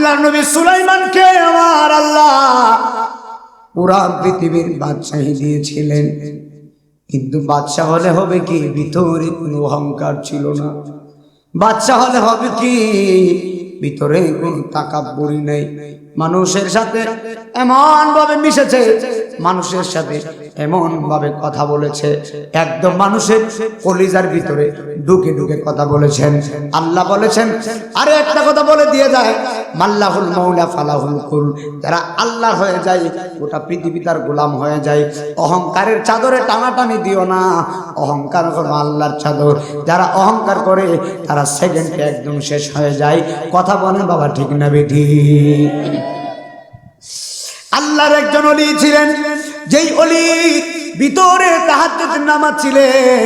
আল্লাহর নবী সুলাইমানকে আমার আল্লাহ পুরা পৃথিবীর বাদশাহী দিয়েছিলেন, কিন্তু বাদশা হলে হবে কি, ভিতরে কোনো অহংকার ছিল না। বাদশা হলে হবে কি, ভিতরে কোনো তাকাব্বুরি নেই। মানুষের সাথে এমন ভাবে মিশেছে, মানুষের সাথে এমন ভাবে কথা বলেছে, একদম মানুষের কলিজার ভিতরে ঢুকে ঢুকে কথা বলেছেন। আল্লাহ বলেছেন, আরে একটা কথা বলে দিয়ে যায়, মাল্লাহুল মাওলা ফালাহুল কুল, যারা আল্লাহ হয়ে যায় গোটা পৃথিবী তার গোলাম হয়ে যায়। অহংকারের চাদরে টানাটানি দিও না, অহংকার হলো আল্লাহর চাদর। যারা অহংকার করে তারা সেকেন্ডে একদম শেষ হয়ে যায়। কথা বলেন বাবা, ঠিক না বেঠি? আল্লাহর একজন ওলি ছিলেন, যেই ওলি ভিতরে তাহাজ্জুদের নামাজ ছিলেন,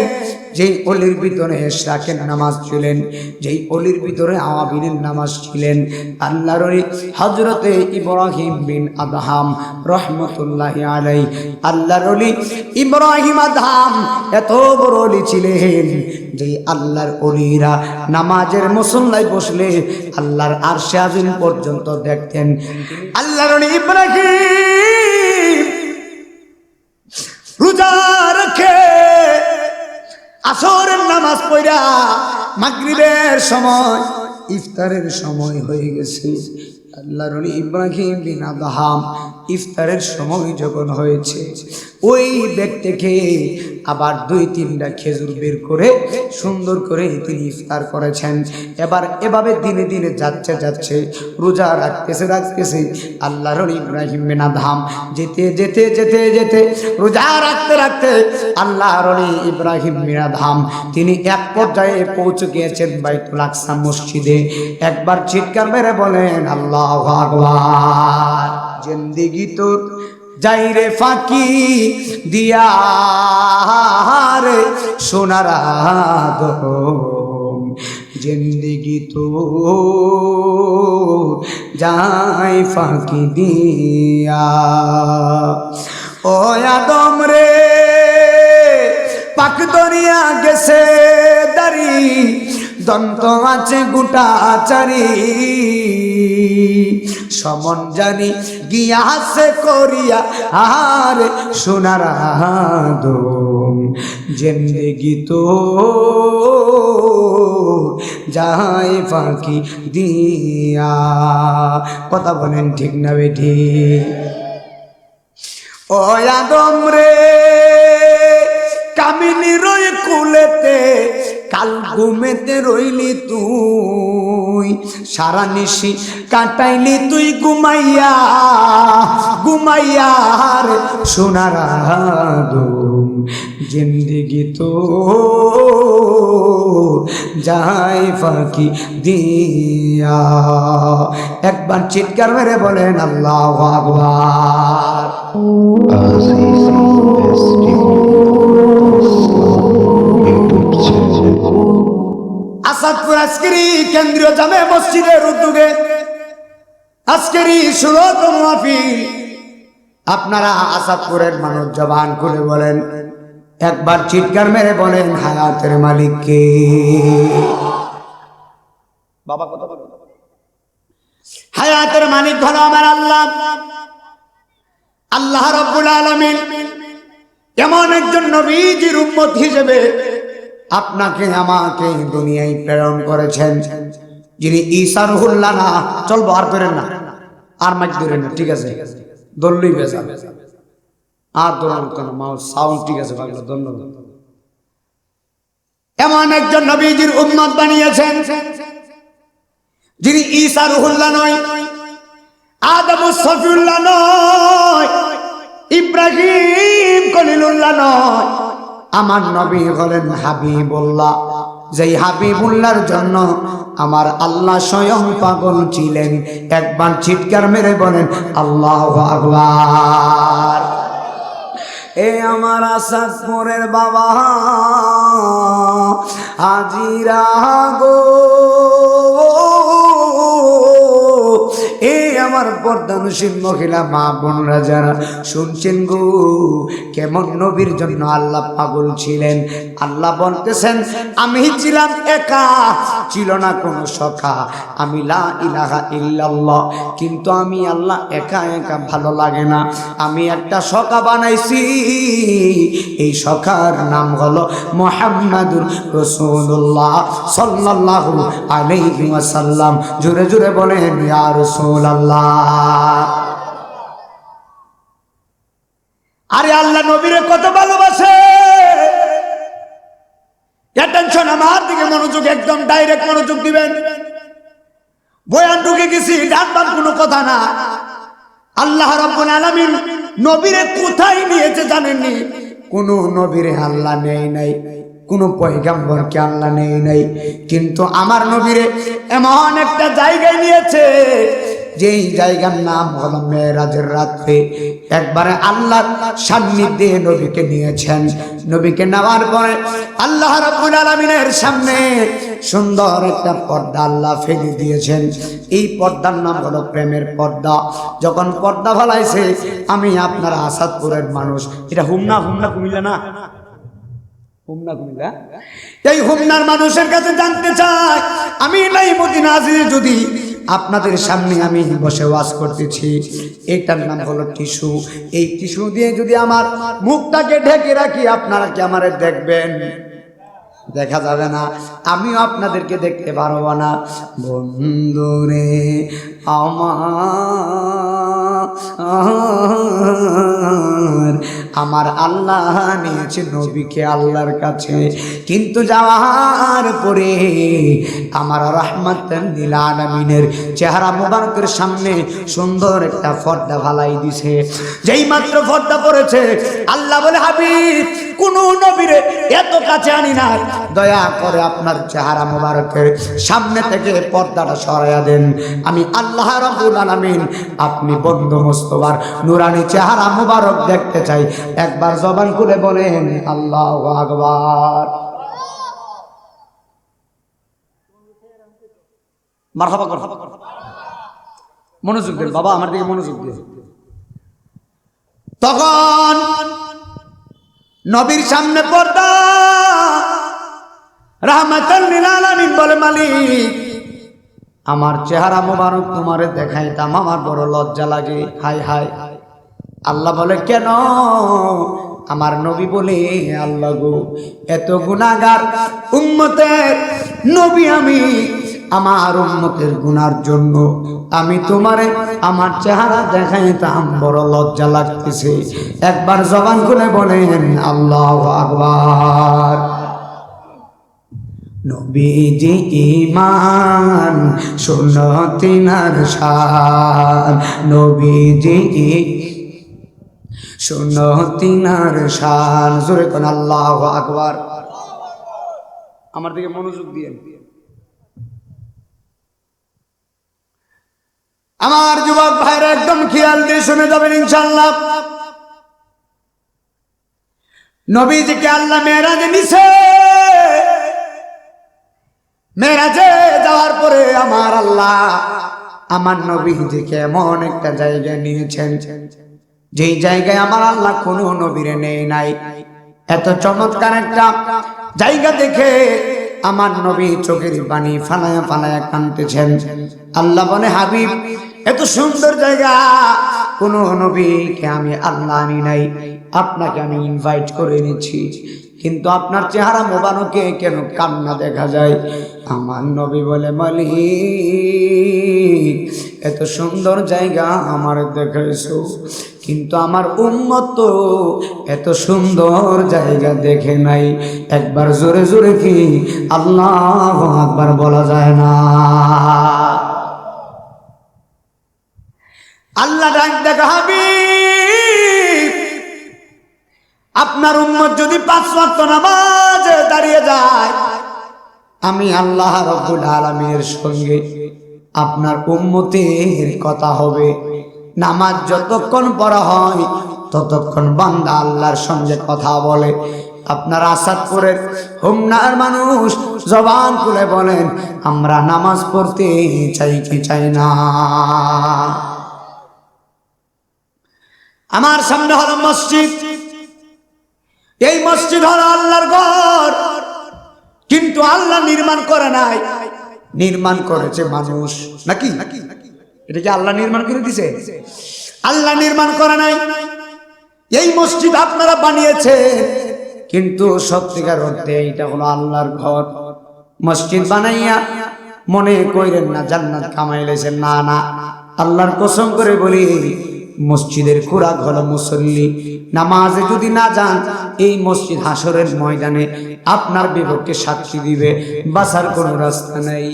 যেই অলির ভিতরে ইশরাকের নামাজ ছিলেন, যেই অলির ভিতরে আওয়াবিনের নামাজ ছিলেন, আল্লাহর ওলি হযরতে ইব্রাহিম বিন আদহাম রহমতুল্লাহি আলাইহি। আল্লাহর ওলি ইব্রাহিম আদহাম এত বড় ওলি ছিলেন যে আল্লাহর ওলিরা নামাজের মুসল্লায় বসলে আল্লাহর আরশে আজিম পর্যন্ত দেখতেন। আল্লাহর ওলি ইব্রাহিম রোজা রেখে আসরের নামাজ পড়া মাগরিবের সময় ইফতারের সময় হয়ে গেছে। আল্লাহর ওলি ইব্রাহিম বিন আদহাম ইফতারের সময় যখন হয়েছে, ওই ব্যক্তিকে আবার 2-3টা খেজুর বের করে সুন্দর করে তিনি ইফতার করেছেন। এবার এভাবে দিনে দিনে যাচ্ছে যাচ্ছে, রোজা রাখতেছে আল্লাহর ওলি ইব্রাহিম বিন আদহাম যেতে যেতে যেতে যেতে রোজা রাখতে রাখতে আল্লাহর ওলি ইব্রাহিম বিন আদহাম তিনি এক পর্যায়ে পৌঁছে গিয়েছেন বাইতুল আকসা মসজিদে। একবার চিৎকার মেরে বলেন আল্লাহু আকবার। জিন্দেগি তো যাই রে ফাঁকি দিয়া রে সোনার আদম, জিন্দেগি তো যাই ফাঁকি দিয়া। ও আদম রে পাক দরিয়া গেছে দাড়ি, দন্ত আছে গোটা চারি, সমন জানি গিয়াছে করিয়া আরে সোনার আদম, জিন্দেগি তো যাই ফাঁকি দিয়া। কথা বলেন ঠিক না বেঠি? ও আদম রে কামিনী রই কুলেতে কাল ঘুমেতে রইলি তুই, সারা নিশি কাটাইলি তুই ঘুমাইয়া ঘুমাইয়া রে সোনার আদম, জিন্দেগি তো যাই ফাঁকি দিয়া। একবার চিৎকার মেরে বলেন আল্লাহু আকবার। আসাদপুর আজকেরই কেন্দ্রীয় জামে মসজিদের উদ্যোগে আজকেরই 16তম মাহফিল। আপনারা আসাদপুরের মানুষ জবান খুলে বলেন, একবার চিৎকার মেরে বলেন হায়াতের মালিক কে? বাবা কথা বলেন। হায়াতের মালিক হলো আমার আল্লাহ। আল্লাহ রাব্বুল আলামিন এমন একজন নবীজির উম্মত হিসেবে আপনাকে আমাকে দুনিয়ায় প্রেরণ করেছেন, যিনি ঈসা রুহুল্লাহ না, চলবো আর করেন না, আর মাইক ধরেন না, ঠিক আছে? দল্লই বেজা আর দৌড়ানো কেন মাও সাউন্ড ঠিক আছে বাংলা, ধন্যবাদ। এমন একজন নবীজির উম্মত বানিয়েছেন যিনি ঈসা রুহুল্লাহ নয়, আদম সফিউল্লাহ নয়, ইব্রাহিম খলিলুল্লাহ নয়, আমার নবী হলেন হাবিবুল্লাহ। যেই হাবিবুল্লাহর জন্য আমার আল্লাহ স্বয়ং পাগল ছিলেন। একবার চিৎকার মেরে বলেন আল্লাহু আকবার। এ আমার আসাদপুরের বাবা হাজিরা গো, এ আমার পর্দানুশীল মহিলা মা বোনরা যারা শুনছেন গো, কেমন নবীর জন্য আল্লাহ পাগল ছিলেন। আল্লাহ বলতেছেন আমি ছিলাম একা, ছিল না কোনো সখা, আমি লা ইলাহা ইল্লাল্লাহ, কিন্তু আমি আল্লাহ একা একা ভালো লাগে না, আমি একটা সখা বানাইছি, এই সখার নাম হলো মুহাম্মাদুর রাসূলুল্লাহ সাল্লাল্লাহু আলাইহি ওয়াসাল্লাম। জোরে জোরে বলেন ইয়া রাসূলুল্লাহ। আরে আল্লাহ নবীরে কত ভালোবাসে। অ্যাটেনশন, আমার দিকে মনোযোগ, একদম ডাইরেক্ট মনোযোগ দিবেন। বয়ান ঢুকে গেছি, ডান বাম কোনো কথা না। আল্লাহ রাব্বুল আলামিন নবীরে কোথায় নিয়েছে জানেননি? কোন নবীরে আল্লাহ নেই নাই, কোন পয়গম্বরকে আল্লাহ নেই নাই, কিন্তু আমার নবীরে এমন একটা জায়গায় নিয়েছে যেই জায়গার নাম হলো মেরাজের রাতে। একবারে আল্লাহর সান্নিধ্যে নবীকে নিয়েছেন। নবীকে নেওয়ার পরে আল্লাহ রাব্বুল আলামিনের সামনে সুন্দর একটা পর্দা আল্লাহ ফেলে দিয়েছেন। এই পর্দার নাম হলো প্রেমের পর্দা। যখন পর্দা ফলাইছে, আমি আপনার আসাদপুরের মানুষ, এটা হুমনা কুমিল্লা না, হুমনা কুমিল্লা, এই হুমনার মানুষের কাছে জানতে চাই, আমি নাই মদিনা আজিজে যদি আপনাদের সামনে আমি বসে ওয়াজ করতেছি, এটার নাম হলো টিস্যু। এই টিস্যু দিয়ে যদি আমার মুখটাকে ঢেকে রাখি, আপনারা কি আমারে দেখবেন? দেখা যাবে না, আমিও আপনাদেরকে দেখতে পারবো না। বন্ধুরে আমার আল্লাহ নিয়েছে নবীকে আল্লাহর কাছে, কিন্তু যাওয়ার পরে আমার রাহমাতুল লিল আলামিনের চেহারা মুবারকের সামনে সুন্দর একটা পর্দা ফালাই দিছে। যেই মাত্র পর্দা পড়েছে, আল্লাহ বলে হাবিব কোন নবীরে এত কাছে আনি না, দয়া করে আপনার চেহারা মুবারকের সামনে থেকে পর্দাটা সরাইয়া দেন। আমি আল্লাহ রাব্বুল আলামিন আপনি বন্ধু মুস্তাফার নূরানি চেহারা মুবারক দেখতে চাই। একবার জবান খুলে বলেন আল্লাহু আকবার। মারহাবা কর, মনোযোগ দেন বাবা, আমার দিকে মনোযোগ দেন। তখন নবীর সামনে পর্দা, রাহমাতুল লিল আলামিন বলে মালিক আমার চেহারা মোবারক তোমারে দেখাইতাম, আমার বড় লজ্জা লাগে। High high. আল্লাহ বলে কেন? আমার নবী বলে আল্লাহ গো, এত গুনাহগার উম্মতের নবী আমি, আমার উম্মতের গুনার জন্য আমি তোমারে আমার চেহারা দেখাইতাম, বড় লজ্জা লাগতেছে। একবার জবান খুলে বলেন আল্লাহু আকবার। নবীজি ঈমান সুন্নতিনার শান, নবীজি সুন্নতিনার শান। জোরে কোন আল্লাহু আকবার। আমার দিকে মনোযোগ দিয়ে আমার যুবক ভাইরা একদম খেয়াল দিয়ে শুনে যাবেন ইনশাআল্লাহ। নবীজিকে আল্লাহ মেরাজে নিছে। মেরাজে যাওয়ার পরে আমার আল্লাহ আমার নবীজিকে এমন একটা জায়গায় নিয়েছেন যেই জায়গায় আমার আল্লাহ কোনো নবীরে নেই নাই। এত চমৎকার একটা জায়গা দেখে আমার নবী চোখের পানি ফালায়া ফালায়া কাঁদতেছেন। আল্লাহ বলে হাবিব এত সুন্দর জায়গা কোন নবীকে আমি আল্লাহ আনি নাই, আপনাকে আমি ইনভাইট করে নিচ্ছি, কিন্তু আপনার চেহারা মোবারকে কেন কান্না দেখা যায়? আমার নবী বলে মালিক এত সুন্দর জায়গা আমার দেখাইছো, কিন্তু আমার উম্মত তো এত সুন্দর জায়গা দেখে নাই। একবার জোরে জোরে কি আল্লাহু আকবার বলা যায় না? আল্লাহ ডাক দেখা হাবিব আপনার উম্মত যদি 5 ওয়াক্ত নামাজে দাঁড়িয়ে যায়, আমি আল্লাহ রাব্বুল আলামিনের সঙ্গে আপনার উম্মতের কথা হবে। নামাজ যতক্ষণ পড়া হয় ততক্ষণ বান্দা আল্লাহর সঙ্গে কথা বলে। আপনার আসাদপুরের হোমনার মানুষ জবান খুলে বলেন আমরা নামাজ পড়তে চাই কি চাই না? আমার সামনে হলো মসজিদ, এই মসজিদ হলো আল্লাহর ঘর, কিন্তু আল্লাহ নির্মাণ করে নাই, নির্মাণ করেছে মানুষ। নাকি এটা কি আল্লাহ নির্মাণ করে দিছে? আল্লাহ নির্মাণ করে নাই। এই মসজিদ আপনারা বানিয়েছে, কিন্তু সত্যিকার অর্থে এটা হলো আল্লাহর ঘর। মসজিদ বানাইয়া মনে কইরেন না জান্নাত কামাইলেছেন, না না, আল্লাহর কসম করে বলি মসজিদের খোরাক হলো মুসল্লি। নামাজে যদি না যান, এই মসজিদ হাসরের ময়দানে আপনার বিপক্ষে সাক্ষী দিবে, বাঁচার কোনো রাস্তা নাই।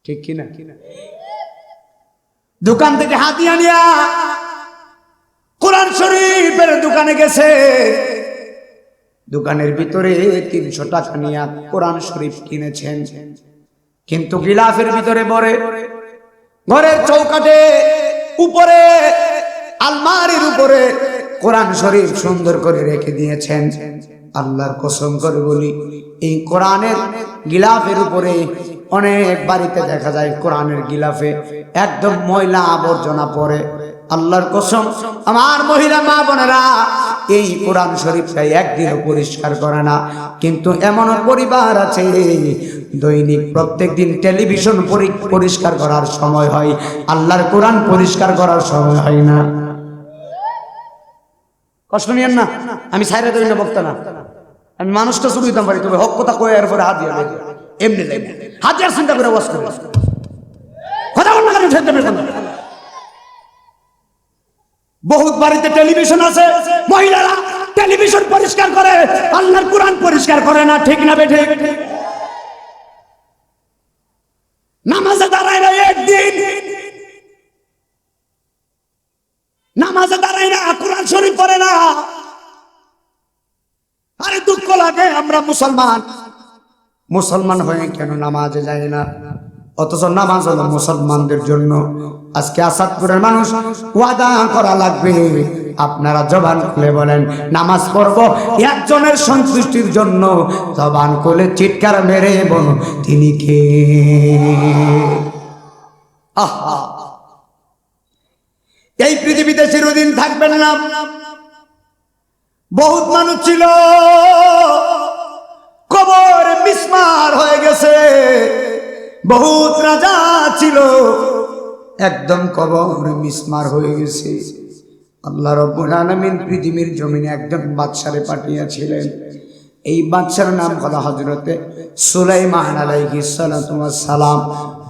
ঠিক কিনা? দোকান থেকে হাতিয়া নিয়া কোরআন শরীফের দোকানে গেছে, দোকানের ভিতরে 300 টাকা নিয়ে কোরআন শরীফ কিনেছেন, কিন্তু গিলাফের ভিতরে ভরে ঘরের চৌকাঠে উপরে আলমারির উপরে কোরআন শরীফ সুন্দর করে রেখে দিয়েছেন। আল্লাহর কসম করে বলি, এই কোরআনের গিলাফের উপরে অনেক বাড়িতে দেখা যায় কোরআনের গিলাফে একদম ময়লা আবর্জনা পড়ে। আল্লাহর কসম, আমার মহিলা মা বোনেরা এই কোরআন শরীফটা একদিনও পরিষ্কার করে না। কিন্তু এমন পরিবার আছে দৈনিক প্রত্যেকদিন টেলিভিশন পরিষ্কার করার সময় হয়, আল্লাহর কোরআন পরিষ্কার করার সময় হয় না। কষ্ট নিয়েন না, আমি সাইরা দেই না, বক্তা না, আমি মানুষটা শুরু দিতাম পারি, তবে হক কথা কয়ে এরপরে হাত দিয়ে এমনি যাইবে, হাত দেওয়ার চিন্তা করে ওয়াজ করে কথা বল না কেন? বহুত বাড়িতে টেলিভিশন আছে, মহিলারা টেলিভিশন পরিষ্কার করে, আল্লাহর কোরআন পরিষ্কার করে না। ঠিক না বেঠে? নামাজে দাঁড়ায় না একদিন, নামাজে দাঁড়ায় না, কোরআন শরীফ পড়ে না। আরে দুঃখ লাগে, আমরা মুসলমান হয়ে কেন নামাজে যাই না? অথচ নামাজ হলো মুসলমানদের জন্য। আজকে আসাদপুরের মানুষ ওয়াদা করা লাগবে, আপনারা জবান খুলে বলেন নামাজ পড়বো একজনের সন্তুষ্টির জন্য, জবান খুলে চিৎকার মেরে বলো তিনি কে? আহা, এই পৃথিবীতে চিরদিন থাকবেন না। বহুত মানুষ ছিল কবর মিসমার হয়ে গেছে, বহুত রাজা ছিল একদম কবর মিসমার হয়ে গেছে। আল্লাহ রাব্বুল আলামিন পৃথিবীর জমিনে একজন বাদশারে পাঠিয়েছিলেন। এই বাদশার নাম হলো হযরতে সুলাইমান আলাইহিস সালাতু ওয়াস সালাম।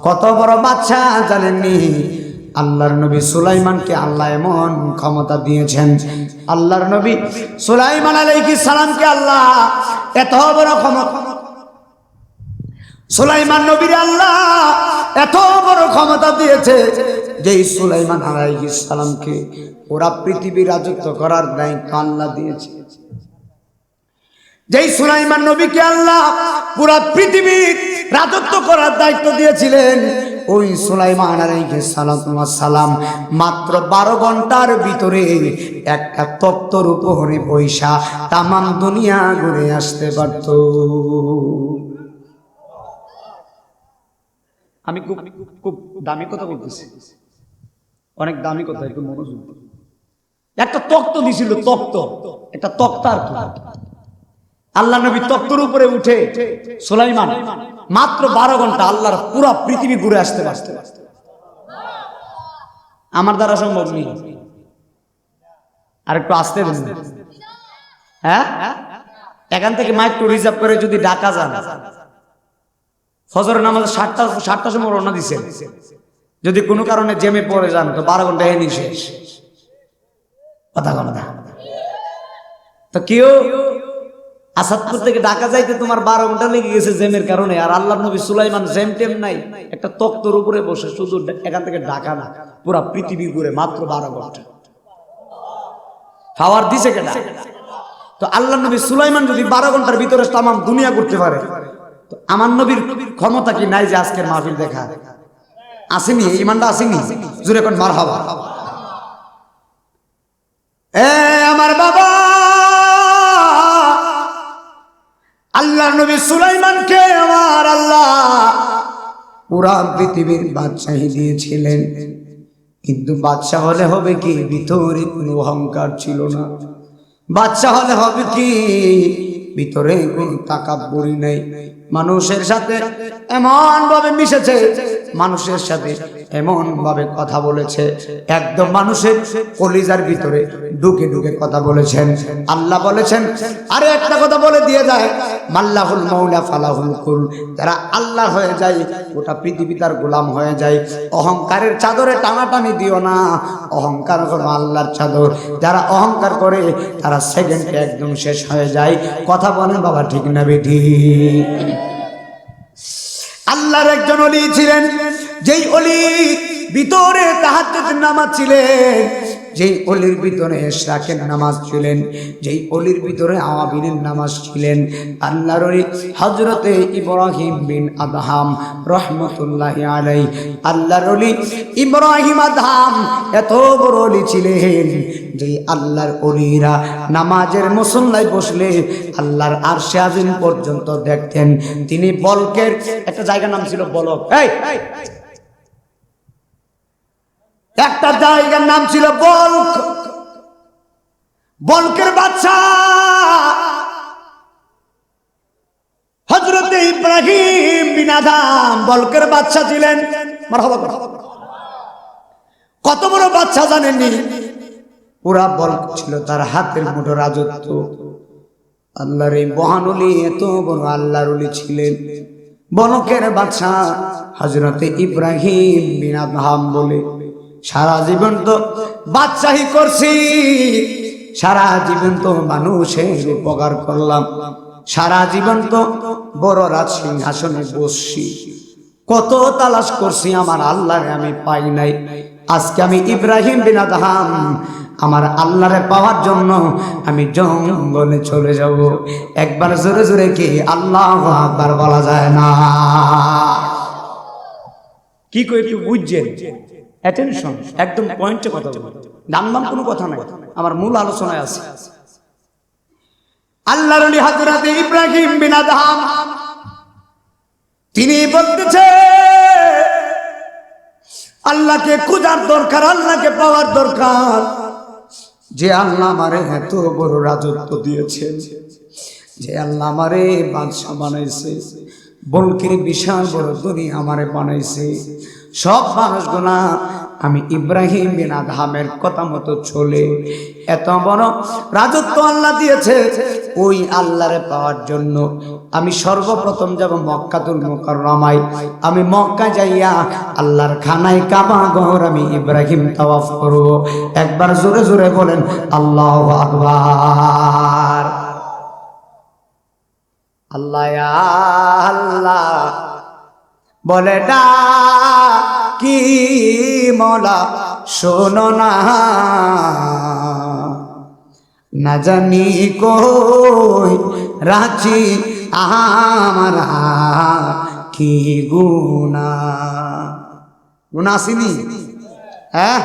কত বড় বাদশা জানেননি? আল্লাহর নবী সুলাইমানকে আল্লাহ এমন ক্ষমতা দিয়েছেন, আল্লাহর নবী সুলাইমান আলাইহিস সালামকে আল্লাহ এত বড় ক্ষমতা, সুলাইমান নবীর আল্লাহ এত বড় ক্ষমতা দিয়েছে যে সুলাইমান আলাইহিস সালামকে পুরা পৃথিবী রাজত্ব করার দায়িত্ব আল্লাহ দিয়েছে। যেই সুলাইমান নবীকে আল্লাহ পুরা পৃথিবীর রাজত্ব করার দায়িত্ব দিয়েছিলেন, ওই সুলাইমান আলাইহিস সালাম মাত্র 12 ঘন্টার ভিতরে একটা তক্তর উপরে বৈশা তামাম দুনিয়া ঘুরে আসতে পারত। আমি খুব দামি কথা বলতেছি, অনেক দামি কথা, একটু মনোযোগ। একটা তক্ত দিছিল, তক্ত, একটা তক্তার আল্লাহ নবী তক্তর উপরে উঠে সুলাইমান মাত্র 12 ঘন্টা আল্লাহর পুরো পৃথিবী ঘুরে আসতে পারত। আমার দ্বারা সম্ভব নেই। আর একটু আসতে দেন, হ্যাঁ, এখান থেকে মাইক একটু রিজার্ভ করে যদি ঢাকা যান, ফজরের নামাজ 7টার সময় রওনা দিছে, যদি কোনো কারণে জেমে পড়ে যান তো 12 ঘন্টা এনে শেষ। কথা কথা তো কেউ আসাদপুর থেকে ঢাকা যাইতে তোমার 12 ঘন্টা লেগে গেছে জেমের কারণে, আর আল্লাহর নবী সুলাইমান জেম টেম নাই, একটা তক্তর উপরে বসে শুধু এখান থেকে ঢাকা না পুরা পৃথিবী ঘুরে মাত্র 12 ঘন্টা। খাওয়ার দিছে কেনা? তো আল্লাহর নবী সুলাইমান যদি 12 ঘন্টার ভিতরে তামাম দুনিয়া ঘুরতে পারে, তো আমার নবীর ক্ষমতা কি নাই যে আজকের মাহফিল দেখা? আসেনি, ইমানটা আসেনি? জোরে কোন মারহাবা। এ আমার বাবা, আল্লাহর নবী সুলাইমানকে আমার আল্লাহ পুরা পৃথিবীর বাদশাহী দিয়েছিলেন, কিন্তু বাদশা হলে হবে কি, ভিতরে কোনো অহংকার ছিল না। বাদশা হলে হবে কি, ভিতরে কোনো তাকাব্বুরি নেই। মানুষের সাথে এমন ভাবে মিশেছে, মানুষের সাথে এমন ভাবে কথা বলেছে, একদম মানুষের কলিজার ভিতরে ঢুকে ঢুকে কথা বলেছেন। আল্লাহ বলেছেন, আরে একটা কথা বলে দিয়ে যায়, মাল্লাহুল মাওলা ফালাহুল কুল, যারা আল্লাহ হয়ে যায় গোটা পৃথিবী তার গোলাম হয়ে যায়। অহংকারের চাদরে টানাটানি দিও না, অহংকার হলো আল্লাহর চাদর। যারা অহংকার করে তারা সেকেন্ডে একদম শেষ হয়ে যায়। কথা বলেন বাবা, ঠিক না বেঠি? আল্লাহর একজন ওলি ছিলেন, যেই ওলি ভিতরে তাহাজ্জুদের নামাজ ছিলেন, যেই ওলির ভিতরে ইশরাকের নামাজ ছিলেন, যেই ওলির ভিতরে আওয়াবিনের নামাজ ছিলেন, আল্লাহর ওলি হযরতে ইব্রাহিম বিন আদহাম রহমতুল্লাহি আলাইহি। আল্লাহর ওলি ইব্রাহিম আদহাম এত বড় ওলি ছিলেন, যেই আল্লাহর ওলিরা নামাজের মুসল্লায় বসলে আল্লাহর আরশে আজিম পর্যন্ত দেখতেন। তিনি বলকের একটা জায়গার নাম ছিল বলক, একটা জায়গার নাম ছিল বলক। বলকের বাদশা হযরত ইব্রাহিম বিন আদহাম বলকের বাদশা ছিলেন। মারহাবা। কত বড় বাদশা জানেননি? পুরা বলক ছিল তার হাতের মুঠো রাজত্ব। আল্লাহর এই মহান ওলি এত বড় আল্লাহর ওলি ছিলেন। বলকের বাদশা হযরত ইব্রাহিম বিন আদহাম বলে, সারা জীবন তো বাদশাহী করছি, সারা জীবন তো মানুষের উপকার করলাম, সারা জীবন তো বড় রাজ সিংহাসনে বসছি, কত তালাশ করছি আমার আল্লাহরে আমি পাই নাই। আজকে আমি ইব্রাহিম বিন আদহাম আমার আল্লাহরে পাওয়ার জন্য আমি জঙ্গলে চলে যাব। একবার জোরে জোরে কি আল্লাহু আকবার বলা যায় না? কি কই একটু বুঝছেন? অ্যাটেনশন, একদম পয়েন্টে কথা বলুন, নাম কোনো কথা নাই, আমার মূল আলোচনায় আছে। আল্লাহর ওলি হযরত ইব্রাহিম বিন আদহাম তিনি বলতেছে, আল্লাহকে খোঁজার দরকার, আল্লাহকে পাওয়ার দরকার। যে আল্লাহ আমারে এত বড় রাজত্ব দিয়েছেন, যে আল্লাহ আমারে বাদশা বানাইছে, বলকের বিশাল বড় দুনিয়া আমারে বানাইছে, সব মানুষগুলা আমি ইব্রাহিম বিন আদহামের কথা মতো চলে এত বড় রাজত্ব আল্লাহ দিয়েছে। ওই আল্লাহরে পাওয়ার জন্য আমি সর্বপ্রথম যাব মক্কাতুল মুকাররমায়। আমি মক্কা যাইয়া আল্লাহর খানায় কাবা ঘর আমি ইব্রাহিম তাওয়াফ করব। একবার জোরে জোরে বলেন আল্লাহু আকবার। আল্লাহ ইয়া আল্লাহ বলে ডাকি মোলা শোনো না, না জানি কই রাখি আমার কি গুনাহ। গুনাহ আসেনি? হ্যাঁ,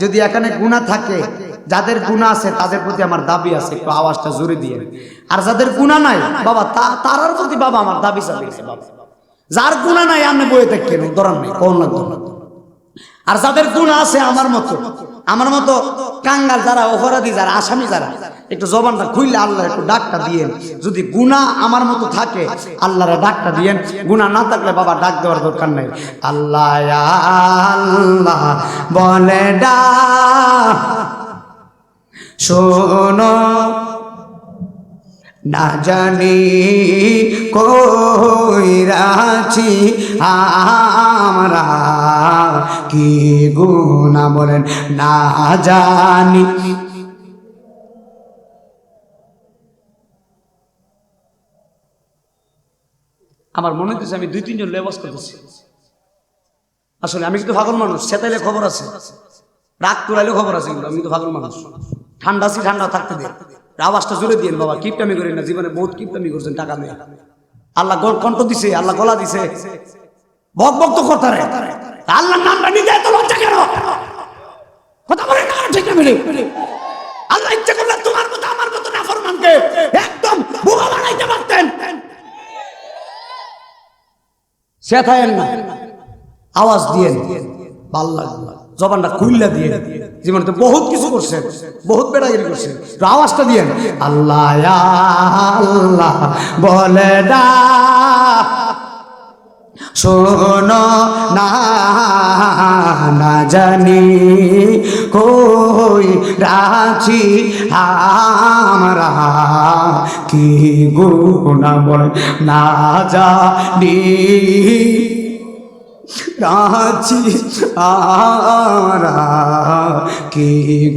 যদি এখানে গুনাহ থাকে, যাদের গুনাহ আছে তাদের প্রতি আমার দাবি আছে, একটু আওয়াজটা জোরে দিয়ে। আর যাদের গুনাহ নাই বাবা, তারার প্রতি বাবা আমার দাবি চাবি আছে বাবা। যার গুনাহ নাই আপনি বইয়ে থাকেন, ধরান নাই কোন লাগবে। আর যাদের গুনাহ আছে আমার মতো কাঙ্গাল যারা, অপরাধী যারা, আসামি যারা, একটু জবানটা খুললে আল্লাহ একটু ডাকটা দিয়েন। যদি গুনাহ আমার মতো থাকে আল্লাহরে ডাকটা দিয়েন, গুনাহ না থাকলে বাবা ডাক দেওয়ার দরকার নাই। আল্লাহ ইয়া আল্লাহ বলে ডাক শোনো, না জানি কই রাখি আমরা কি গুনাহ, বলেন না জানি। আমার মনে হচ্ছে আমি 2-3 জন লেবাস করতেছি। আসলে আমি কিন্তু পাগল মানুষ, সেটাইলে খবর আছে, রাগ তোলাইলে খবর আছে, কিন্তু আমি কিন্তু পাগল মানুষ। ঠান্ডা আছি, ঠান্ডা থাকতে দিন, আওয়াজটা জোরে দিন বাবা। কিপটামি করেন না, জীবনে বহুত কিপটামি করছেন টাকা নিয়ে। আল্লাহ কণ্ঠ দিছে, আল্লাহ গলা দিছে, বক বক তো করতে রে। আল্লাহর নামটা নিতে এত লজ্জা কেন? কথা বলেন না, ঠিক না? আল্লাহ ইচ্ছা করলে তোমার মতো আমার মতো নাফরমানকে একদম বোকা বানাইতে পারতেন। সেথায়েন না, আওয়াজ দিয়েন, ভাল লাগবে। জবানটা খুইল্লা দিয়ে, জীবনে তো বহুত কিছু করছেন, বহুত বেড়াগিরি করছেন, আওয়াজটা দিয়ে আল্লাহ আল্লাহ বলে না শোনো না, না জানি কই রাখি আমরা কি গুনাহ বলে না জানি রাখি আমরা কি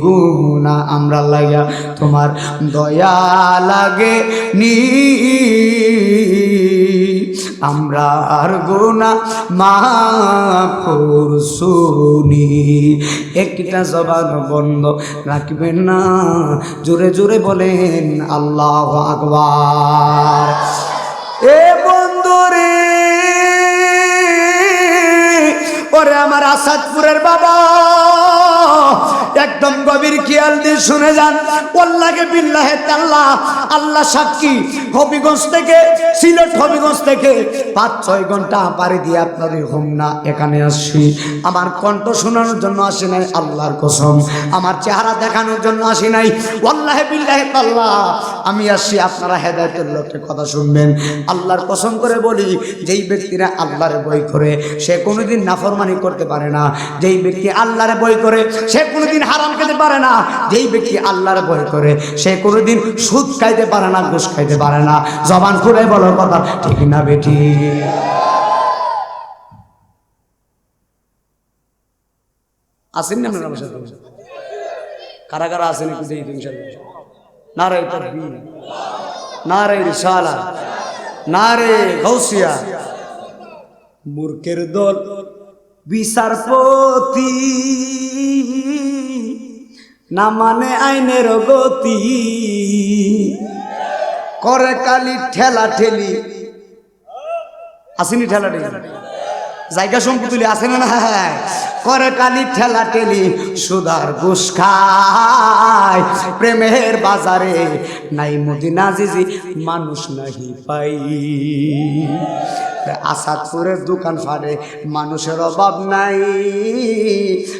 গুনাহ আমরা লাগা তোমার দয়া লাগে নি আমরা আর গুনাহ মাফ করছুনি। একটা জবান বন্ধ রাখবেন না, জোরে জোরে বলেন আল্লাহু আকবার। এ বন্ধুরে ওরে আমার আসাদপুরের বাবা, একদম গভীর খেয়াল দিয়ে শুনে যান। ওয়াল্লাহি বিল্লাহি তাআলা আল্লাহ সাক্ষী, হবিগঞ্জ থেকে সিলেট হবিগঞ্জ থেকে 5-6 ঘন্টা পাড়ি দিয়ে আপনাদের হোমনা এখানে আসছি। আমার কণ্ঠ শোনানোর জন্য আসি নাই, আল্লাহর কসম আমার চেহারা দেখানোর জন্য আসি নাই। ওয়াল্লাহি বিল্লাহি তাআলা আমি আসছি আপনারা হেদায়েতের লোকের কথা শুনবেন। আল্লাহর কসম করে বলি, যেই ব্যক্তিরা আল্লাহর ভয় করে সে কোনোদিন নাফরমানি করতে পারে না। যেই ব্যক্তি আল্লাহর ভয় করে সে কোনোদিন হারাম খেতে পারে না। যেই ব্যক্তি আল্লাহর ভয় করে সে কোনোদিন সুদ খাইতে পারে না, ঘুষ খাইতে পারে না। জবান খুলে বলো কথা ঠিক না বেটি? আসেন না আপনারা? কারা কারা আসেন একটু দেখি ইনশাআল্লাহ। নারে তাকবীর, নারে রিসালাত, নারে গাউসিয়া। মূর্খের দল বিচারপতি না মানে আইনের গতি, করে কালি ঠেলা ঠেলি। আসেনি ঠেলা ঠেলি? জায়গা সম্পত্তি আছে না? না, করে কালি ঠেলা ঠেলি, সুদার ঘুষ খায় প্রেমের বাজারে, নাই মদিনা জিজি মানুষ নাহি পাই। আসাদপুরের দোকান ফাটে মানুষের অভাব নাই,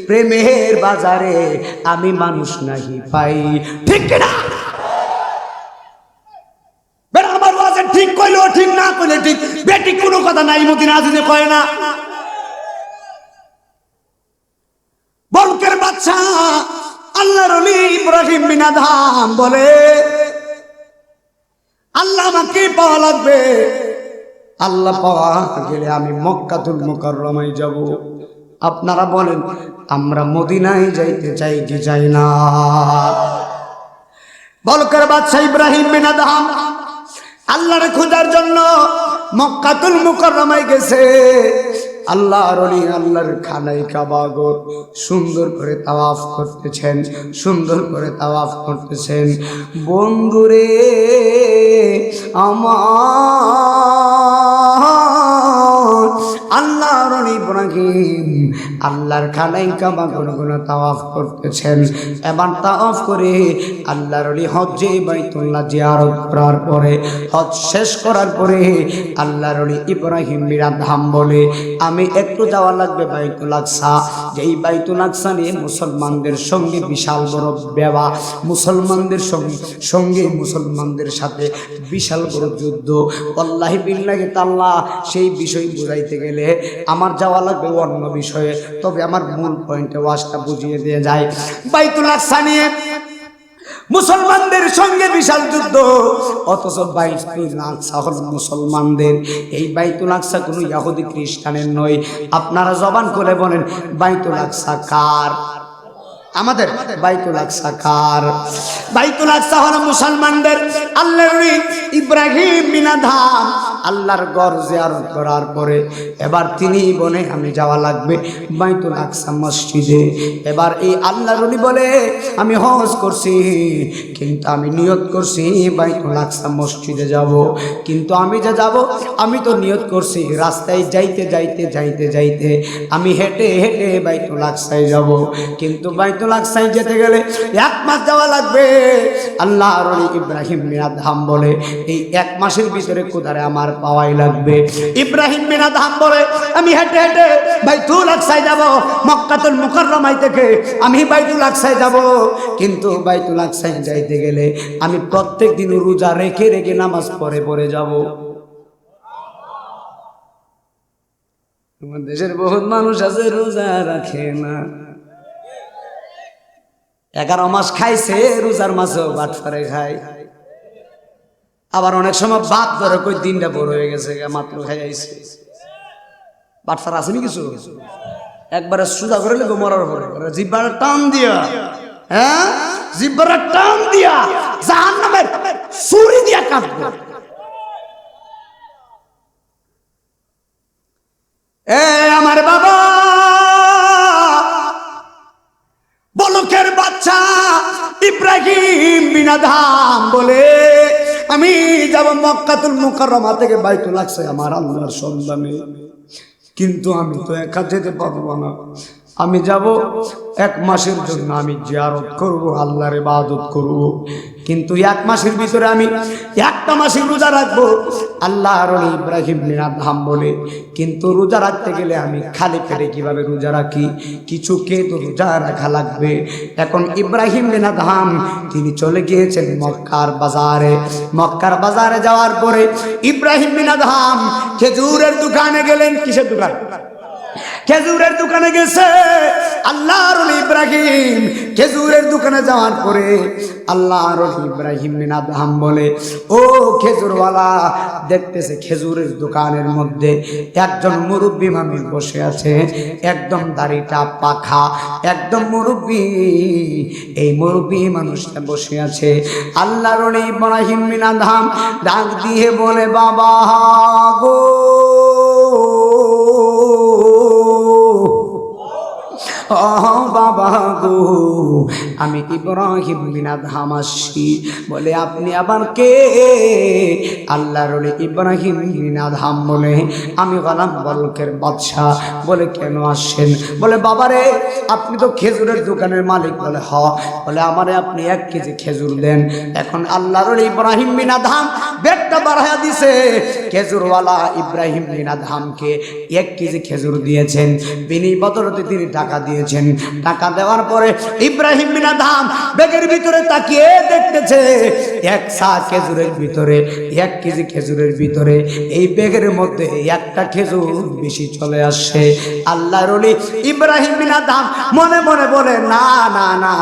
প্রেমের বাজারে আমি মানুষ নাহি পাই। ঠিক কিনা? আমার বাজে ঠিক কইলেও ঠিক, না কইলে ঠিক, বেটি কোনো কথা নাই মদিনা জিজি কয় না। বলকের বাচ্চা আল্লাহর ওলি ইব্রাহিম বিন আদহাম বলে, আল্লাহ আমাকে পাওয়া লাগবে। আল্লাহ পাওয়া গেলে আমি মক্কাতুল মুকাররমায় যাব। আপনারা বলেন আমরা মদিনায় যাইতে চাই কি চাই না? বলকের বাদশা ইব্রাহিম বিন আদহাম আল্লাহর খোঁজার জন্য মক্কাতুল মুকাররমায় গেছে। আল্লাহর ওলি আল্লাহর খানায় কাবা ঘর সুন্দর করে তাওয়াফ করতেছেন, সুন্দর করে তাওয়াফ করতেছেন। বন্ধুরে আমার আল্লাহর ওলি ইব্রাহিম আল্লাহর খানায় কাবা ঘর তাওয়াফ করতেছেন। এবার তাওয়াফ করে আল্লাহর ওলি হজ্জে বাইতুল্লাহ জিয়ারত করার পরে, হজ শেষ করার পরে আল্লাহর ওলি ইব্রাহিম বিন আদহাম বলে, আমি একটু যাওয়া লাগবে বাইতুল আকসা। যেই বাইতুল আকসা নিয়ে মুসলমানদের সঙ্গে বিশাল বড় বেবা, মুসলমানদের সঙ্গে মুসলমানদের সাথে বিশাল বড় যুদ্ধ। আল্লাহি বিল্লাহি তাআলা সেই বিষয় বুঝাইতে গেলে আমার যাওয়া লাগবে অন্য বিষয়ে, তবে আমার মূল পয়েন্টে ওয়াজটা বুঝিয়ে দিয়ে যায়। বাইতুল আকসা নিয়ে মুসলমানদের সঙ্গে বিশাল যুদ্ধ, অথচ বাইতুল আকসা হল মুসলমানদের। এই বাইতুল আকসা কোনো ইহুদি খ্রিস্টানের নয়। আপনারা জবান করে বলেন বাইতুল আকসা কার? আমাদের। বাইতুল আকসা কার? বাইতুল আকসা হলো মুসলমানদের। আল্লাহর ইব্রাহিম বিন আদহাম আল্লাহর ঘর জিয়ারত করার পরে এবার তিনি বলে আমি যাওয়া লাগবে বাইতুল আকসা মসজিদে। এবার এই আল্লাহর ওলি বলে আমি হজ করছি, কিন্তু আমি নিয়ত করছি বাইতুল আকসা মসজিদে যাব। কিন্তু আমি যে যাব, আমি তো নিয়ত করছি রাস্তায় যাইতে যাইতে যাইতে যাইতে আমি হেঁটে হেঁটে বাইতুল আকসায় যাব। কিন্তু বাইতুল আকসায় যেতে গেলে 1 মাস যাওয়া লাগবে। আল্লাহর ওলি ইব্রাহিম বিন আদহাম বলে এই 1 মাসের ভিতরে কোদারে আমার পাওয়াই লাগবে। ইব্রাহিম বিন আদহাম বলে আমি হেঁটে হেঁটে বাইতুল আকসায় যাব, মক্কাতুল মুকাররমায় থেকে আমি বাইতুল আকসায় যাব, কিন্তু বাইতুল আকসায় যাইতে গেলে আমি প্রত্যেক দিন রোজা রেখে রেখে নামাজ পড়ে পড়ে যাব। আমাদের দেশের বহুত মানুষ আছে রোজা রাখে না, 11 মাস খাইছে, রোজার মাসেও ভাত করে খায়। আবার অনেক সময় বাদ ধরে কই দিনটা বড় হয়ে গেছে মাত্র খাই আইছে। বাট ফার আসেনি কিছু, একবারে সুদা করে লেগো মরার পরে জিব্বাটা টান দিয়া, হ্যাঁ জিব্বাটা টান দিয়া জাহান্নামের ছুরি দিয়া কাটবে। এ আমার বাবা বলকের বাচ্চা ইব্রাহিম বিন আদহাম বলে আমি যাব মক্কাতুল মুকাররমা থেকে বাইতুল আকসায় আমার আল্লাহর সন্ধানে, কিন্তু আমি তো একা যেতে পারবো না। আমি যাব 1 মাসের জন্য, আমি জিয়ারত করব, আল্লাহর ইবাদত করব, কিন্তু 1 মাসের ভিতরে আমি 1টা মাসের রোজা রাখবো। আল্লাহর ওলি ইব্রাহিম বিন আদহাম বলে কিন্তু রোজা রাখতে গেলে আমি খালি পেটে কিভাবে রোজা রাখি, কিছু খেয়ে তো রোজা রাখা লাগবে। এখন ইব্রাহিম বিন আদহাম তিনি চলে গিয়েছেন মক্কার বাজারে। মক্কার বাজারে যাওয়ার পরে ইব্রাহিম বিন আদহাম খেজুরের দোকানে গেলেন। কিসের দোকান? খেজুরের দোকানে গেছে আল্লাহর ওলি ইব্রাহিম। খেজুরের দোকানে যাওয়ার পরে আল্লাহর ওলি ইব্রাহিম বিন আদহাম বলে ও খেজুরওয়ালা, দেখতেছে খেজুরের দোকানের মধ্যে একজন মুরব্বী মানুষ বসে আছে, একদম দাড়িটা পাখা, একদম মুরব্বী। এই মুরব্বী মানুষটা বসে আছে। আল্লাহর ওলি ইব্রাহিম বিন আদহাম ডাক দিয়ে বলে বাবা গো, বাবা গো, আমি ইব্রাহিম বিন আদহাম আসছি। বলে আপনি আবার কে? আল্লাহর ওলি ইব্রাহিম বিন আদহাম বলে আমি গোলাম বলকের বাদশা। বলে কেন আসছেন? বলে বাবারে আপনি তো খেজুরের দোকানের মালিক। বলে হ। বলে আমারে আপনি 1 কেজি খেজুর দেন। এখন আল্লাহর ওলি ইব্রাহিম বিন আদহাম বেগটা বাড়াইয়া দিছে। খেজুরওয়ালা ইব্রাহিম বিন আদহামকে 1 কেজি খেজুর দিয়েছেন, বিনি বদলতে তিনি টাকা দিয়েছেন। টাকা দেওয়ার পরে ইব্রাহিম বিন আদহাম ব্যাগের ভিতরে তাকিয়ে দেখতেছে 1 সা খেজুরের ভিতরে, 1 কেজি খেজুরের ভিতরে এই ব্যাগের মধ্যে 1টা খেজুর বেশি চলে আসছে। আল্লাহর ওলি ইব্রাহিম বিন আদহাম মনে মনে বলে না না না,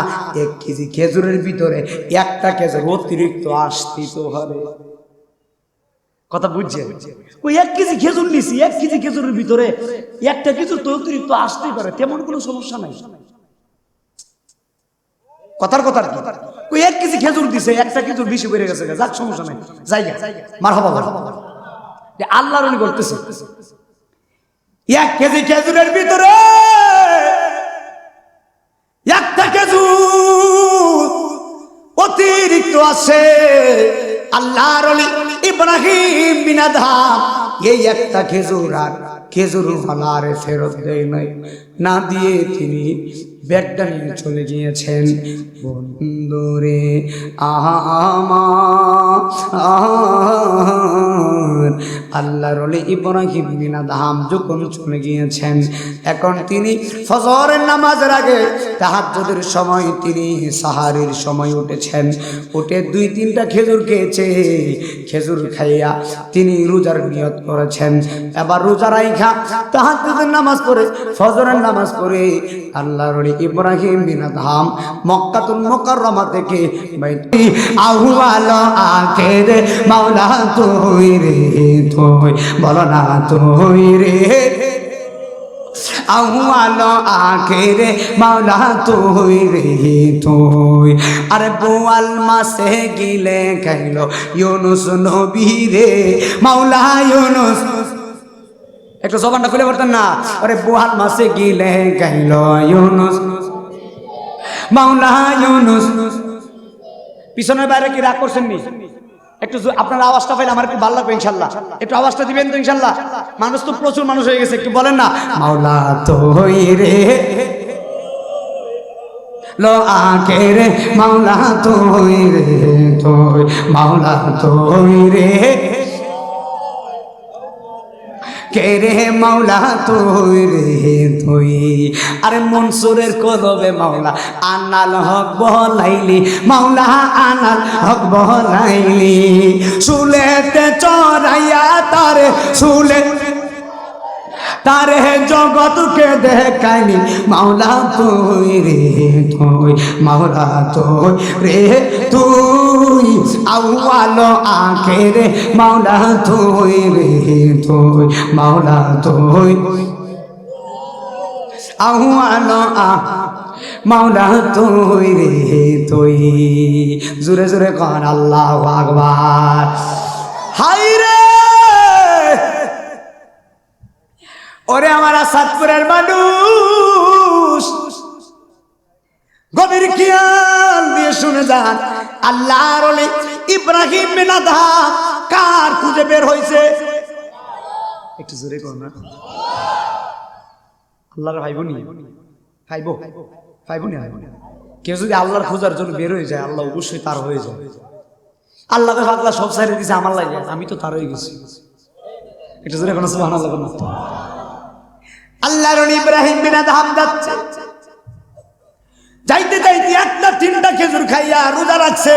1 কেজি খেজুরের ভিতরে 1টা খেজুর অতিরিক্ত আসতেই তো হবে। কথা বুঝছেন? ওই 1 কেজি খেজুর নিছি, 1 কেজি খেজুরের ভিতরে 1টা খেজুর তো অতিরিক্ত আসতেই পারে, তেমন কোনো সমস্যা নাই। কথার কথা ওই 1 কেজি খেজুর দিছে, 1টা খেজুর বেশি বেড়ে গেছে, যাক সমস্যা নাই, জায়গা মারহাবা। আল্লাহর ওলি বলতেছে 1 কেজি খেজুরের ভিতরে 1টা খেজুর অতিরিক্ত আছে। আল্লাহর ওলি ইব্রাহিম বিন আদহাম এই 1টা খেজুর আর খেজুর ফালারে ফেরত দেয় নাই, না দিয়ে তিনি ব্যাগটা নিয়ে চলে গিয়েছেন। বন্ধুরে আল্লাহর ওলি ইব্রাহিম বিন আদহাম যখন চলে গিয়েছেন, এখন তিনি ফজরের নামাজের আগে তাহাজ্জুদের সময় তিনি সাহারির সময় উঠেছেন। উঠে 2-3টা খেজুর খেয়েছে। খেজুর খাইয়া তিনি রোজার নিয়ত করেছেন। এবার রোজা রাইখা তাহাজ্জুদের নামাজ পড়ে ফজরের নামাজ পড়ে আল্লাহর ওলি ইব্রাহিম বিন আদহাম মক্কাতুল মুকাররমা থেকে আহওয়াল আখের মাওলা তুই রে তুই, বলো না তুই রে আহওয়াল আখের মাওলা তুই রে তুই। আরে বোয়াল মাসে গিলে খাইল ইউনুস নবী রে মাওলা ইউনুস। একটু জবানটা খুলে বলতেন না, আরে বোয়াল মাসে গিলে খাইল ইউনুস মাওলা ইউনুস। পিছনের বাইরে কি রাগ করছেন নি? একটু আপনার আওয়াজটা পাইলে আমার একটু ভালো লাগবে ইনশাল্লাহ। একটু আওয়াজটা দিবেন তো ইনশাল্লাহ? মানুষ তো প্রচুর মানুষ হয়ে গেছে, একটু বলেন না মাওলা তুই রে লো আখের মাওলা তুই রে তুই, মাওলা তুই রে কে রে মাওলা তুই রে তুই। আরে মনসুরের কলবে মাওলা আনাল হক বলাইলি, মাওলা আনাল হক বলাইলি। শুলেতে চড়াইয়া তারে শুলে তারে জগৎকে দেখাইনি, মাওলা তুই রে তুই, মাওলা তুই রে তুই। আউয়াল আখেরে মাওলা তুই রে তুই, মাওলা তুই। আউয়াল মাওলা তুই রে তুই। জোরে জোরে কর আল্লাহু আকবার। হায় রে ওরে আমার আসাদপুরের মানুষ, গভীর খেয়াল দিয়ে শুনে যান। আল্লাহর ওলি ইব্রাহিম বিন আদহাম কার খুঁজে বের হয়েছে? একটু জোরে কর না। আল্লাহর ভাইবনি ভাইবনি কেউ যদি আল্লাহর খোঁজার জন্য বের হয়ে যায়, আল্লাহ অবশ্যই তার হয়ে যায়। আল্লাহকে পাগলা সব সাইডে দিছে, আমার লাগে আমি তো তার হয়ে গেছি। একটু জোরে কোনো সুবহানাল্লাহ বলো। আল্লাহর ওলি ইব্রাহিম বিন আদহাম যাচ্ছে, যাইতে যাইতে একটা তিনটা খেজুর খাইয়া রোজা রাখছে।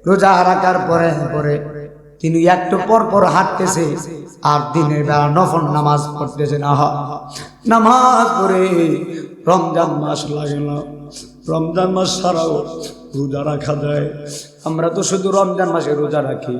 রোজা রাখার পরে পরে তিনি একটু পর পর হাঁটতেছে আর দিনের বেলা নফল নামাজ পড়তেছে। না নামাজ পড়ে রমজান মাস লাগে না, রমজান মাস ছাড়াও রোজা রাখা যায়। আমরা তো শুধু রমজান মাসে রোজা রাখি,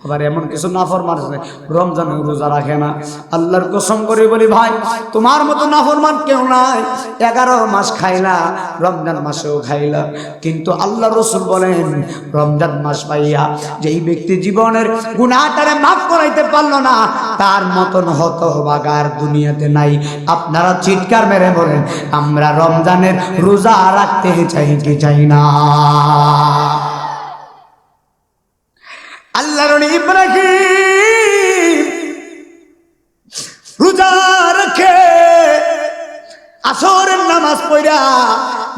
আবার এমন কিছু নাফরমান আছে রমজানে রোজা রাখে না। আল্লাহর কসম করে বলি ভাই, তোমার মতো নাফরমান কেউ নাই। 11 মাস খাইলা, রমজান মাসেও খাইলা, কিন্তু আল্লাহ রসুল বলেন রমজান মাস পাইয়া যেই ব্যক্তি জীবনের গুনাহটারে মাফ করাইতে পারলো না, তার মতন হতভাগার দুনিয়াতে নাই। আপনারা চিৎকার মেরে বলেন আমরা রমজানের রোজা রাখতে চাই কি চাই না? আল্লাহর ওলি ইব্রাহিম রোজা রেখে আসরের নামাজ পড়া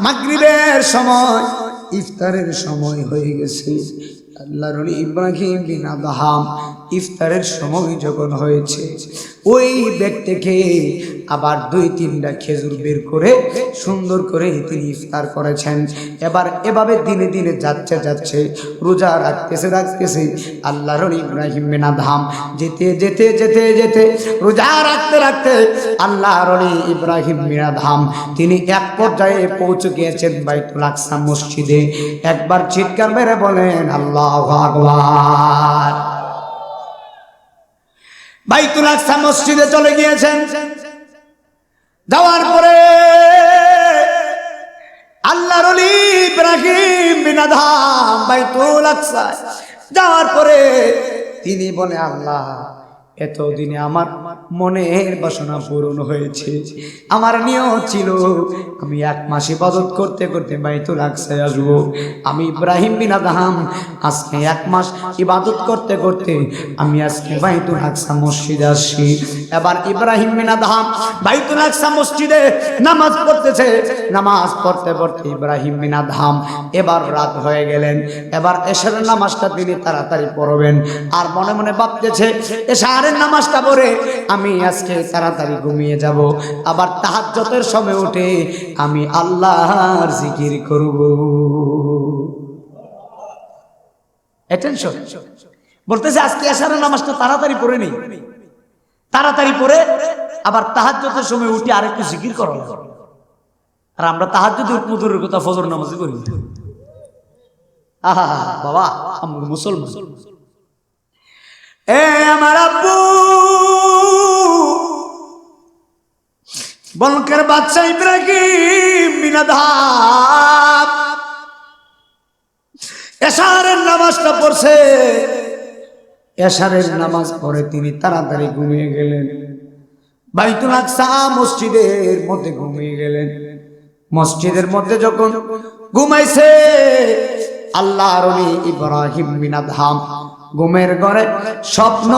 মাগরিবের সময় ইফতারের সময় হয়ে গেছে। আল্লাহর ওলি ইব্রাহিম বিন আদহাম ইফতারের সময় যখন হয়েছে, ওই ব্যক্তিকে আবার 2-3টা খেজুর বের করে সুন্দর করে তিনি ইফতার করেছেন। এবার এভাবে দিনে দিনে যাচ্ছে যাচ্ছে রোজা রাখতেছে আল্লাহর ওলি ইব্রাহিম বিন আদহাম যেতে যেতে যেতে যেতে রোজা রাখতে রাখতে আল্লাহর ওলি ইব্রাহিম বিন আদহাম তিনি এক পর্যায়ে পৌঁছে গিয়েছেন বাইতুল আকসা মসজিদে। একবার চিৎকার মেরে বলেন আল্লাহু আকবার। বাইতুল আকসা মসজিদে চলে গিয়েছেন। যাওয়ার পরে আল্লাহর ওলি ইব্রাহিম বিন আদহাম বাইতুল আকসা যাওয়ার পরে তিনি বলে আল্লাহ, এতদিনে আমার মনের বাসনা পূরণ হয়েছে। আমার নিয়ত ছিল আমি 1 মাস ইবাদত করতে করতে বাইতুল আকসায় আসবো। আমি ইব্রাহিম বিন আদহাম আজকে 1 মাস ইবাদত করতে করতে আমি আজকে বাইতুল আকসা মসজিদে আসছি। এবার ইব্রাহিম বিন আদহাম বাইতুল আকসা মসজিদে নামাজ পড়তেছে। নামাজ পড়তে পড়তে ইব্রাহিম বিন আদহাম এবার রাত হয়ে গেলেন। এবার এশারের নামাজটা তিনি তাড়াতাড়ি পড়বেন আর মনে মনে ভাবতেছে এশারের নামাজটা পড়ে আমি আজকে তাড়াতাড়ি ঘুমিয়ে যাব, আবার তাহাজ্জুদের সময় উঠে আমি আল্লাহর জিকির করব। অ্যাটেনশন, বলতেছে আজকে এশারের নামাজটা তাড়াতাড়ি পড়ে নেই, তাড়াতাড়ি পড়ে আবার তাহাজ্জুদের সময় উঠে আরেকটু জিকির করা। আর আমরা তাহাজ্জুদে উঠবো দূরের কথা, ফজর নামাজই করি। আহা বাবা, আমরা মুসলমান। এ আমার আব্বু বলকের বাদশা ইব্রাহিম বিন আদহাম এশারের নামাজটা পড়ছে। এশারের নামাজ পড়ে তিনি তাড়াতাড়ি ঘুমিয়ে গেলেন। বাইতুল আকসা মসজিদের মধ্যে ঘুমিয়ে গেলেন। মসজিদের মধ্যে যখন ঘুমাইছে আল্লাহর ওলি ইব্রাহিম বিন আদহাম ঘুমের ঘরে স্বপ্ন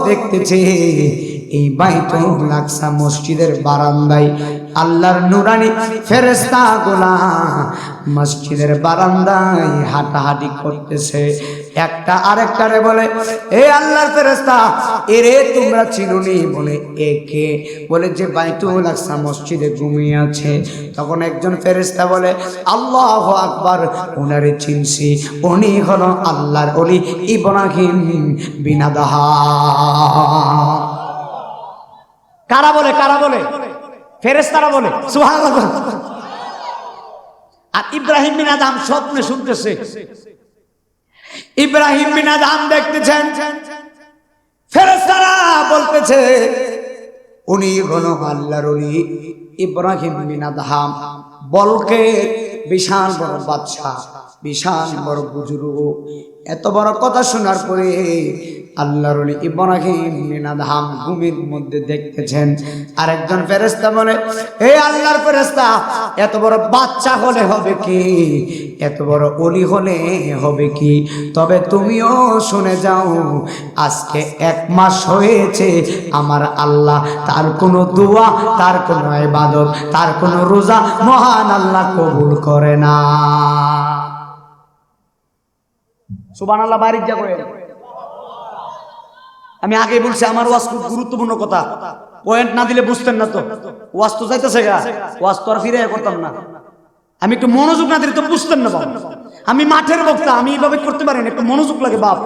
দেখতেছে। এই বাইতুল আকসা মসজিদের বারান্দায় আল্লাহর নূরানি ফেরেশতাগুলা মসজিদের বারান্দায় হাঁটাহাঁটি করতেছে। একটা আরেকটারে বলে, এ আল্লাহর ফেরেশতা, এরে তোমরা চিনুনি? বলে একে? বলে যে বাইতুল আকসা মসজিদে ঘুমিয়ে আছে। তখন একজন ফেরেশতা বলে, আল্লাহু আকবার, ওনারে চিনছি, উনি হলো আল্লাহর ওলি ইব্রাহিম বিন আদহাম। কারা বলে? কারা বলে? ফেরেশতারা বলে। সুবহানাল্লাহ। আর ইব্রাহিম বিন আদহাম স্বপ্নে শুনতেছে, ইব্রাহিম বিন আদহাম দেখতেছেন, ফেরেশতারা বলতেছে উনি হলো আল্লাহর ওলি ইব্রাহিম বিন আদহাম। বলকে বিশাল বড় বাদশা, বিশাল বড় বুজুর্গ। এত বড় কথা শোনার পরে আল্লাহর ওলি ইব্রাহিম বিন আদহাম ঘুমের মধ্যে দেখতেছেন। আরেকজন ফেরেশতা বলে, হে আল্লাহর ফেরেশতা, এত বড় বাচ্চা হলে হবে কি, এত বড় ওলি হলে হবে কি? তবে তুমিও শুনে যাও, আজকে 1 মাস হয়েছে আমার আল্লাহ তার কোনো দোয়া, তার কোনো ইবাদত, তার কোনো রোজা মহান আল্লাহ কবুল করে না। সুবহানাল্লাহ। বাড়ি যা করে আমি আগে বলছি, আমার ওয়াজ খুব গুরুত্বপূর্ণ কথা, পয়েন্ট না দিলে বুঝতেন না। তো ওয়াজ তো যাইতেছে গা, ওয়াজ তো আর ফিরে করতাম না। আমি একটু মনোযোগ না দিলে তো বুঝতেন না বাপ। আমি মাঠের বক্তা, আমি এইভাবে করতে পারি না, একটু মনোযোগ লাগে বাপ।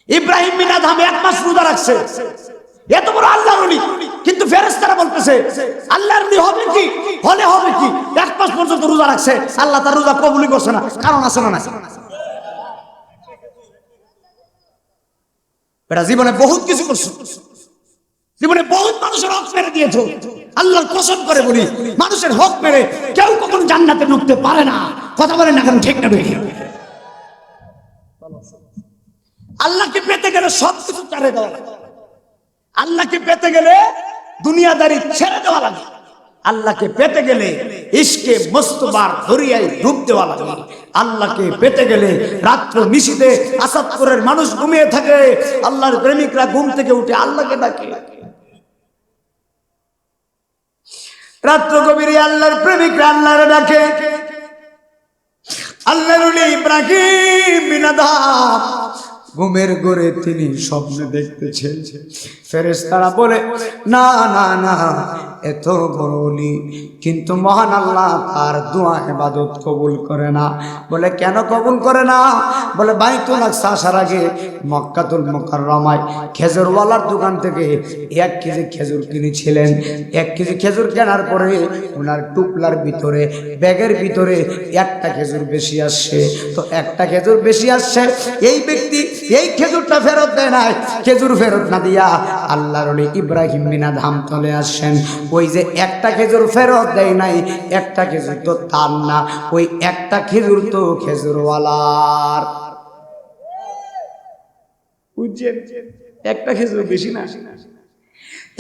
ইব্রাহিম বিন আদহাম 1 মাস রোজা রাখছে, এত বড় আল্লাহর ওলি, কিন্তু ফেরেশতারা বলতেছে আল্লাহর ওলি হবে কি, হলে হবে কি? 1 মাস পর্যন্ত রোজা রাখছে, আল্লাহ তার রোজা কবুলই করছে না। কারণ আছে না? এটা জীবনে বহুত কিছু করছো, জীবনে বহুত মানুষের হক মেরে দিয়েছো। আল্লাহর কসম করে বলি, মানুষের হক মেরে কেউ কখনো জান্নাতে ঢুকতে পারে না। কথা বলেন না কেন? ঠিক না বেঠিক? আল্লাহকে পেতে গেলে সব কিছু ছেড়ে দেওয়া লাগে। আল্লাহকে পেতে গেলে দুনিয়াদারি ছেড়ে দেওয়া লাগে। আল্লাহকে পেতে গেলে ইশকে মুস্তফার দরিয়ায় ডুব দেওয়া লাগে। আল্লাহকে পেতে গেলে রাত্র নিশীথে আসাদপুরের মানুষ ঘুমিয়ে থাকে, আল্লাহর প্রেমিকরা ঘুম থেকে উঠে আল্লাহকে ডাকে। রাত্র গভীরে আল্লাহর প্রেমিকরা আল্লাহরে ডাকে। আল্লাহর ওলি ইব্রাহিম বিন আদহাম ঘুমের ঘরে তিনি স্বপ্নে দেখতেছেন। ফেরেশতারা বলে, না না না, এত বড় ওলি কিন্তু মহান আল্লাহ তার দোয়া ইবাদত কবুল করে না। বলে কেন কবুল করে না? বলে বাইতুল আকসা আসার আগে মক্কাতুল মুকাররমায় খেজুরওয়ালার দোকান থেকে 1 কেজি খেজুর কিনেছিলেন। 1 কেজি খেজুর কেনার পরে ওনার টুপলার ভিতরে, ব্যাগের ভিতরে 1টা খেজুর বেশি আসছে। তো 1টা খেজুর বেশি আসছে, এই ব্যক্তি এই খেজুরটা ফেরত দেয় নাই। খেজুর ফেরত না দিয়া আল্লাহর ওলি ইব্রাহিম বিন আদহাম চলে আসেন। ওই যে 1টা খেজুর ফেরত দেয় নাই, 1টা খেজুর তো তার না, ওই 1টা খেজুর তো খেজুরওয়ালার। বুঝছেন? 1টা খেজুর বেশি না,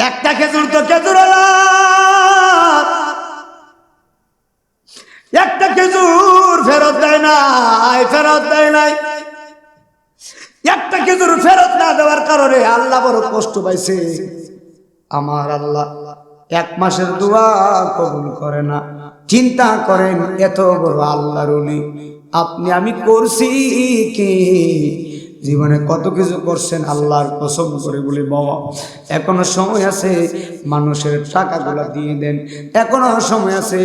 1টা খেজুর তো খেজুরওয়ালার। 1টা খেজুর ফেরত দেয় নাই, ফেরত দেয় নাই। 1টা খেজুর ফেরত না দেওয়ার কারণে আল্লাহ বড় কষ্ট পাইছে। আমার আল্লাহ 1 মাসের দোয়া কবুল করে না। চিন্তা করেন, এত বড় আল্লাহর ওলি আপনি আমি করছি কি? জীবনে কত কিছু করছেন, আল্লাহর কসম করে বলি বাবা, এখনো সময় আছে, মানুষের টাকাগুলো দিয়ে দেন। এখনো সময় আছে,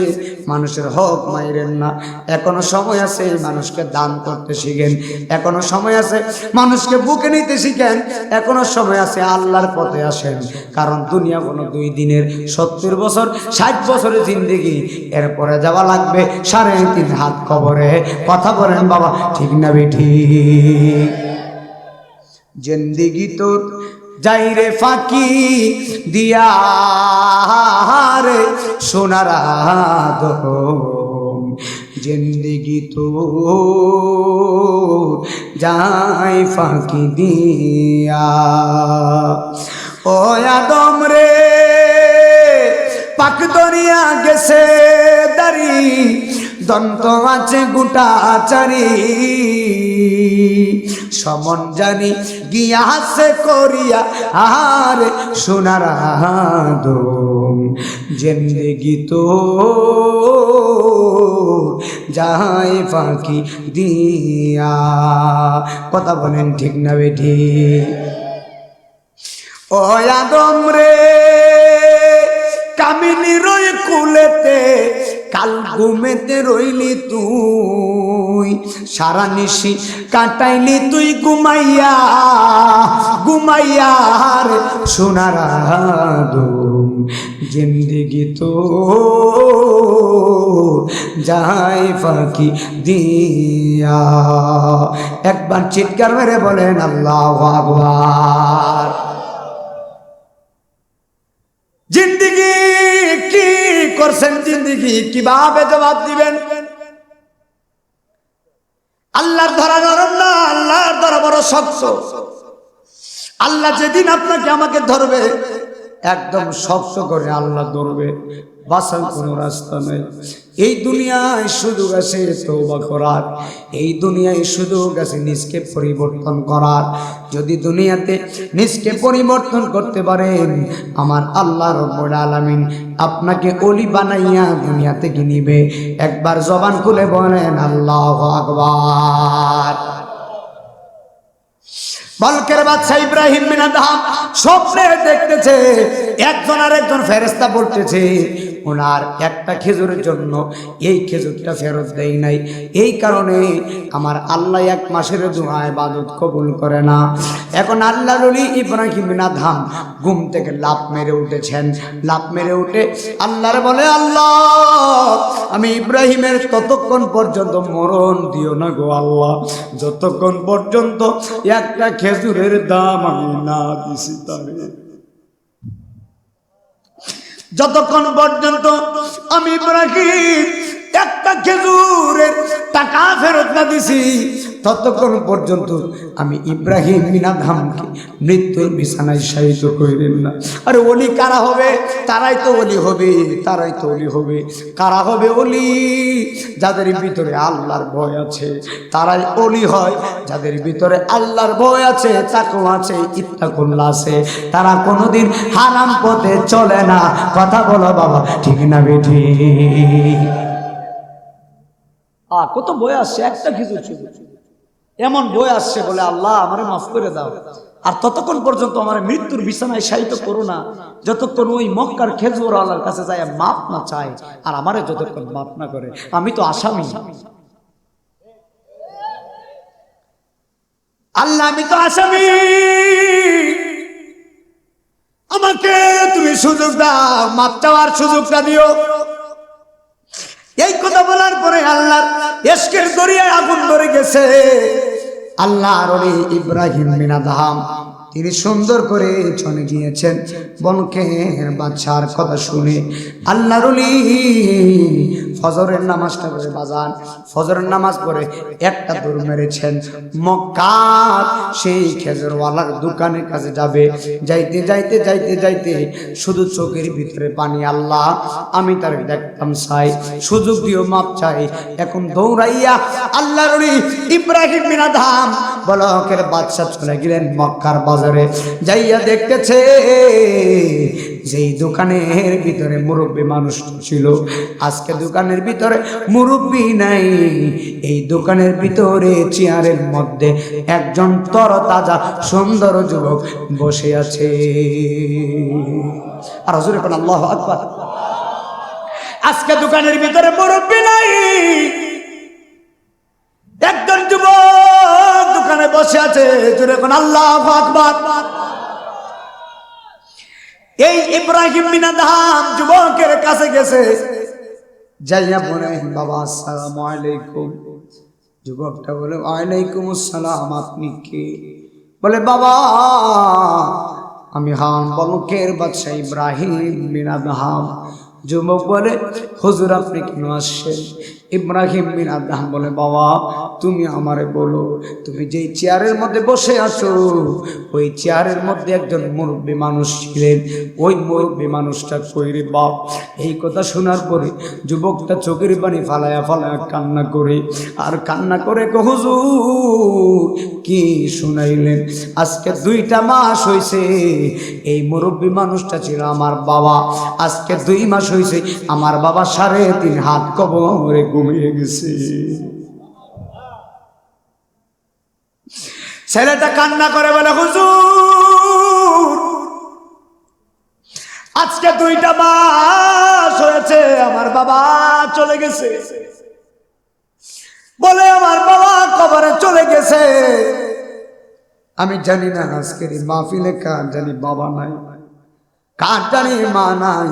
মানুষের হক মাইরেন না। এখনো সময় আছে, মানুষকে দান করতে শিখেন। এখনো সময় আছে, মানুষকে বুকে নিতে শিখেন। এখনো সময় আছে, আল্লাহর পথে আসেন। কারণ দুনিয়া কোনো 2 দিনের, 70 বছর 60 বছরের জিন্দেগি, এরপরে যাওয়া লাগবে 3.5 হাত কবরে। কথা বলেন বাবা, ঠিক না বেঠিক? জিন্দেগি তোর যাইরে ফাঁকি দিয়া রে সোনার আদম, জিন্দেগি তোর যাই ফাঁকি দিয়া। ও আদম রে পাক দরিয়া গেছে দাড়ি দন্ত আছে গোটা চারি সমন জানি গিয়াছে করিয়া আর সোনার আদম জিন্দেগি তো যায় ফাঁকি দিয়া। কথা বলেন ঠিক না বেঠি? ও আদম রে কামিনী রই কুলেতে কাল ঘুমেতে রইলি তুই সারা নিশি কাটাইলি তুই ঘুমাইয়া ঘুমাইয়া রে সোনার আদম জিন্দেগি তো যায় ফাঁকি দিয়া। একবার চিৎকার মেরে বলেন আল্লাহু আকবার। জিন্দেগি কি করছেন, জিন্দেগি কিভাবে জবাব দিবেন? আল্লাহর ধরা নরম না, আল্লাহর ধরা বড় শক্ত। আল্লাহ যেদিন আপনাকে আমাকে ধরবে একদম শক্ত করে আল্লাহ ধরবে, বাঁচার কোনো রাস্তা নেই। এই দুনিয়ায় সুযোগ আছে তওবা করার, এই দুনিয়ায় সুযোগ আছে নিজকে পরিবর্তন করার। যদি দুনিয়াতে নিজকে পরিবর্তন করতে পারেন আমার আল্লাহ রাব্বুল আলামিন আপনাকে ওলি বানাইয়া দুনিয়া থেকে নিবে। একবার জবান খুলে বলেন আল্লাহু আকবার। বলকের বাদশা ইব্রাহিম বিন আদহাম স্বপ্নে দেখতেছে একজন আর একজন ফেরেশতা বলতেছে ওনার একটা খেজুরের জন্য এই খেজুরটা ফেরত দেয় নাই, এই কারণে আমার আল্লাহ 1 মাসের দোয়া ইবাদত কবুল করে না। এখন আল্লাহর ওলি ইব্রাহিম বিন আদহাম ঘুম থেকে লাফ মেরে উঠেছেন। লাফ মেরে উঠে আল্লাহর বলে, আল্লাহ আমি ইব্রাহিমের ততক্ষণ পর্যন্ত মরণ দিও না গো আল্লাহ, যতক্ষণ পর্যন্ত একটা খেজুরের দাম আমি না দিছি তারে, যতক্ষণ পর্যন্ত আমি ইব্রাহিম একটা খেজুরের টাকা ফেরত না দিছি ততক্ষণ পর্যন্ত আমি ইব্রাহিম বিন আদহামকে মৃত্যুর বিছানায় শায়িত করিলেন না। আরে ওলি কারা হবে? তারাই তো ওলি হবে, তারাই তো ওলি হবে। কারা হবে ওলি? যাদের ভিতরে আল্লাহর ভয় আছে তারাই ওলি হয়। যাদের ভিতরে আল্লাহর ভয় আছে, তাকওয়া আছে, ইত্তাকুল্লাহ আছে, তারা কোনোদিন হারাম পথে চলে না। কথা বলো বাবা, ঠিক না বেঠি? কত বই আসছে, একটা খেজুর এমন বই আসছে বলে আল্লাহ আমারে মাফ করে দাও। আর ততক্ষণ পর্যন্ত আমার মৃত্যুর বিছানায় শায়িত করো না যতক্ষণ ওই মক্কার খেজুর আল্লাহর কাছে যায় মাফ না চায়, আর আমারে যতক্ষণ মাফ না করে। আমি তো আসামি আল্লাহ, আমি তো আসামি, আমাকে তুমি সুযোগ দাও, মাফ চাওয়ার সুযোগটা দিও। এই কথা বলার পরে আল্লাহর ইশকের দরিয়ায় আগুন ধরে গেছে। আল্লাহর ওলি ইব্রাহিম বিন আদহাম তিনি সুন্দর করে চলে গিয়েছেন বনকের বাদশার কথা শুনে। আল্লাহর ওলি ফজরের নামাজটা পড়ে বাজান, ফজরের নামাজ পড়ে একটা দৌড় মেরেছেন মক্কার সেই খেজুরওয়ালার দোকানের কাছে যাবে। যাইতে যাইতে যাইতে যাইতে শুধু চোখের ভিতরে পানি। আল্লাহ আমি তার দেখতাম চাই, সুযোগ দিও, মাপ চাই। এখন দৌড়াইয়া আল্লাহর ওলি ইব্রাহিম বিন আদহাম বলকের বাদশা চলে গেলেন মক্কার বাজারে। যাইয়া দেখতেছে যেই দোকানের ভিতরে মুরব্বী মানুষ ছিল আজকে দোকানের ভিতরে মুরব্বী নাই। এই দোকানের ভিতরে চেয়ারের মধ্যে একজন তরতাজা সুন্দর যুবক বসে আছে। আর হুজুর কোন আল্লাহু আকবার। আজকে দোকানের ভিতরে মুরব্বী নাই, একজন যুবক দোকানে বসে আছে। জোরে কোন আল্লাহু আকবার। এই ইব্রাহিম বিন আদহাম যুবকের কাছে গেছে, যাইয়া বলে বাবা আসসালামু আলাইকুম। যুবকটা বলে ওয়ালাইকুম আসসালাম, আপনি কে? বলে বাবা আমি বলকের বাদশা ইব্রাহিম বিন আদহাম। যুবক বলে, হুজুর আপনি কেন আসছেন? ইব্রাহিম বিন আদহাম বলে, বাবা তুমি আমারে বলো, তুমি যেই চেয়ারের মধ্যে বসে আছো ওই চেয়ারের মধ্যে একজন মুরব্বী মানুষ ছিলেন, ওই মুরব্বী মানুষটা কই রে বাপ? এই কথা শোনার পরে যুবকটা চোখের পানি ফালায়া ফালায়া কান্না করে, আর কান্না করে হুজুর কি শুনাইলেন? আজকে 2টা মাস হয়েছে এই মুরব্বী মানুষটা ছিল আমার বাবা, আজকে 2 মাস হয়েছে আমার বাবা 3.5 হাত কবরে ঘুমিয়ে গেছে। ছেলেটা কান্না করে বলে, হুজুর আজকে 2টা মাস হয়েছে আমার বাবা চলে গেছে। বলে আমার বাবা কবরে চলে গেছে, আমি জানি না আজকের এই মাহফিলে কার জানি বাবা নাই, কার জানি মা নাই।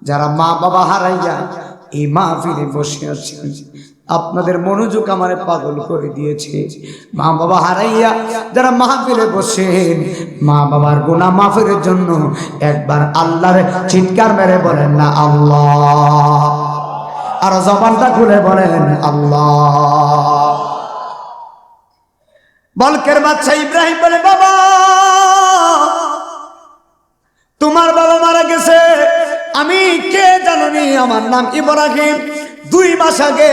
যারা মা বাবা হারাইয়া এই মাহফিলে বসে আছে, আপনাদের মনোযোগ আমারে পাগল করে দিয়েছে। মা বাবা হারাইয়া যারা মাহফিলে বসেন, মা বাবার গুনাহ মাফের জন্য একবার আল্লাহর চিৎকার মেরে বলেন না আল্লাহ, আর জবানটা খুলে বলেন আল্লাহ। বলকের বাচ্চা ইব্রাহিম বলে, বাবা তোমার বাবা মারা গেছে, আমি কে জানি, আমার নাম ইব্রাহিম। 2 মাস আগে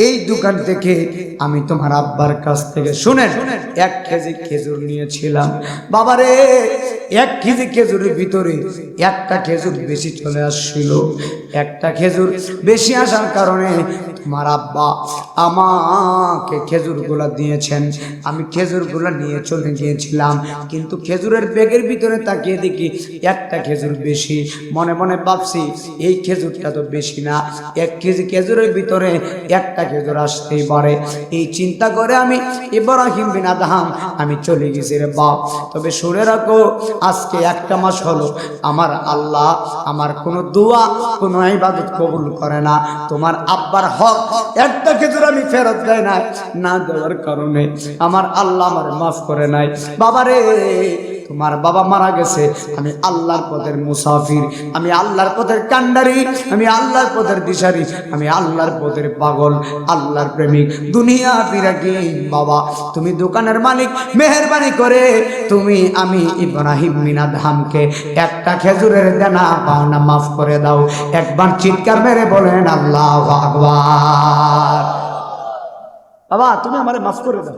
এই দোকান থেকে আমি তোমার আব্বার কাছ থেকে শুনেন 1 কেজি খেজুর নিয়েছিলাম। বাবারে 1 কেজি খেজুরের ভিতরে একটা খেজুর বেশি চলে আসছিল। একটা খেজুর বেশি আসার কারণে তোমার আব্বা আমাকে খেজুরগুলা দিয়েছেন, আমি খেজুরগুলা নিয়ে চলে গিয়েছিলাম। কিন্তু খেজুরের ব্যাগের ভিতরে তাকিয়ে দেখি একটা খেজুর বেশি। মনে মনে ভাবছি এই খেজুরটা তো বেশি না, 1 কেজি খেজুরের ভিতরে একটা খেজুর আসতেই পারে। এই চিন্তা করে আমি ইব্রাহিম বিন আদহাম আমি চলে গেছি রে বাপ। তবে শুনে রাখো, আজকে 1টা মাস হলো আমার আল্লাহ আমার কোনো দোয়া কোনো ইবাদত কবুল করে না। তোমার আব্বার হক একটা খেজুর আমি ফেরত দেয় না, না দেওয়ার কারণে আমার আল্লাহ আমার মাফ করে নাই। বাবারে তোমার বাবা মারা গেছে, আমি আল্লাহর পথের মুসাফির, আমি আল্লাহর পথের কান্ডারি, আমি আল্লাহর পথের দিশারি, আমি আল্লাহর পথের পাগল, আল্লাহর প্রেমিক, দুনিয়া বিরাগী। বাবা তুমি দোকানের মালিক, মেহেরবানি করে তুমি আমি ইব্রাহিম বিন আদহামকে একটা খেজুরের দেনা পাওনা মাফ করে দাও। একবার চিৎকার মেরে বলেন আল্লাহু আকবার। বাবা তুমি আমারে মাফ করে দাও,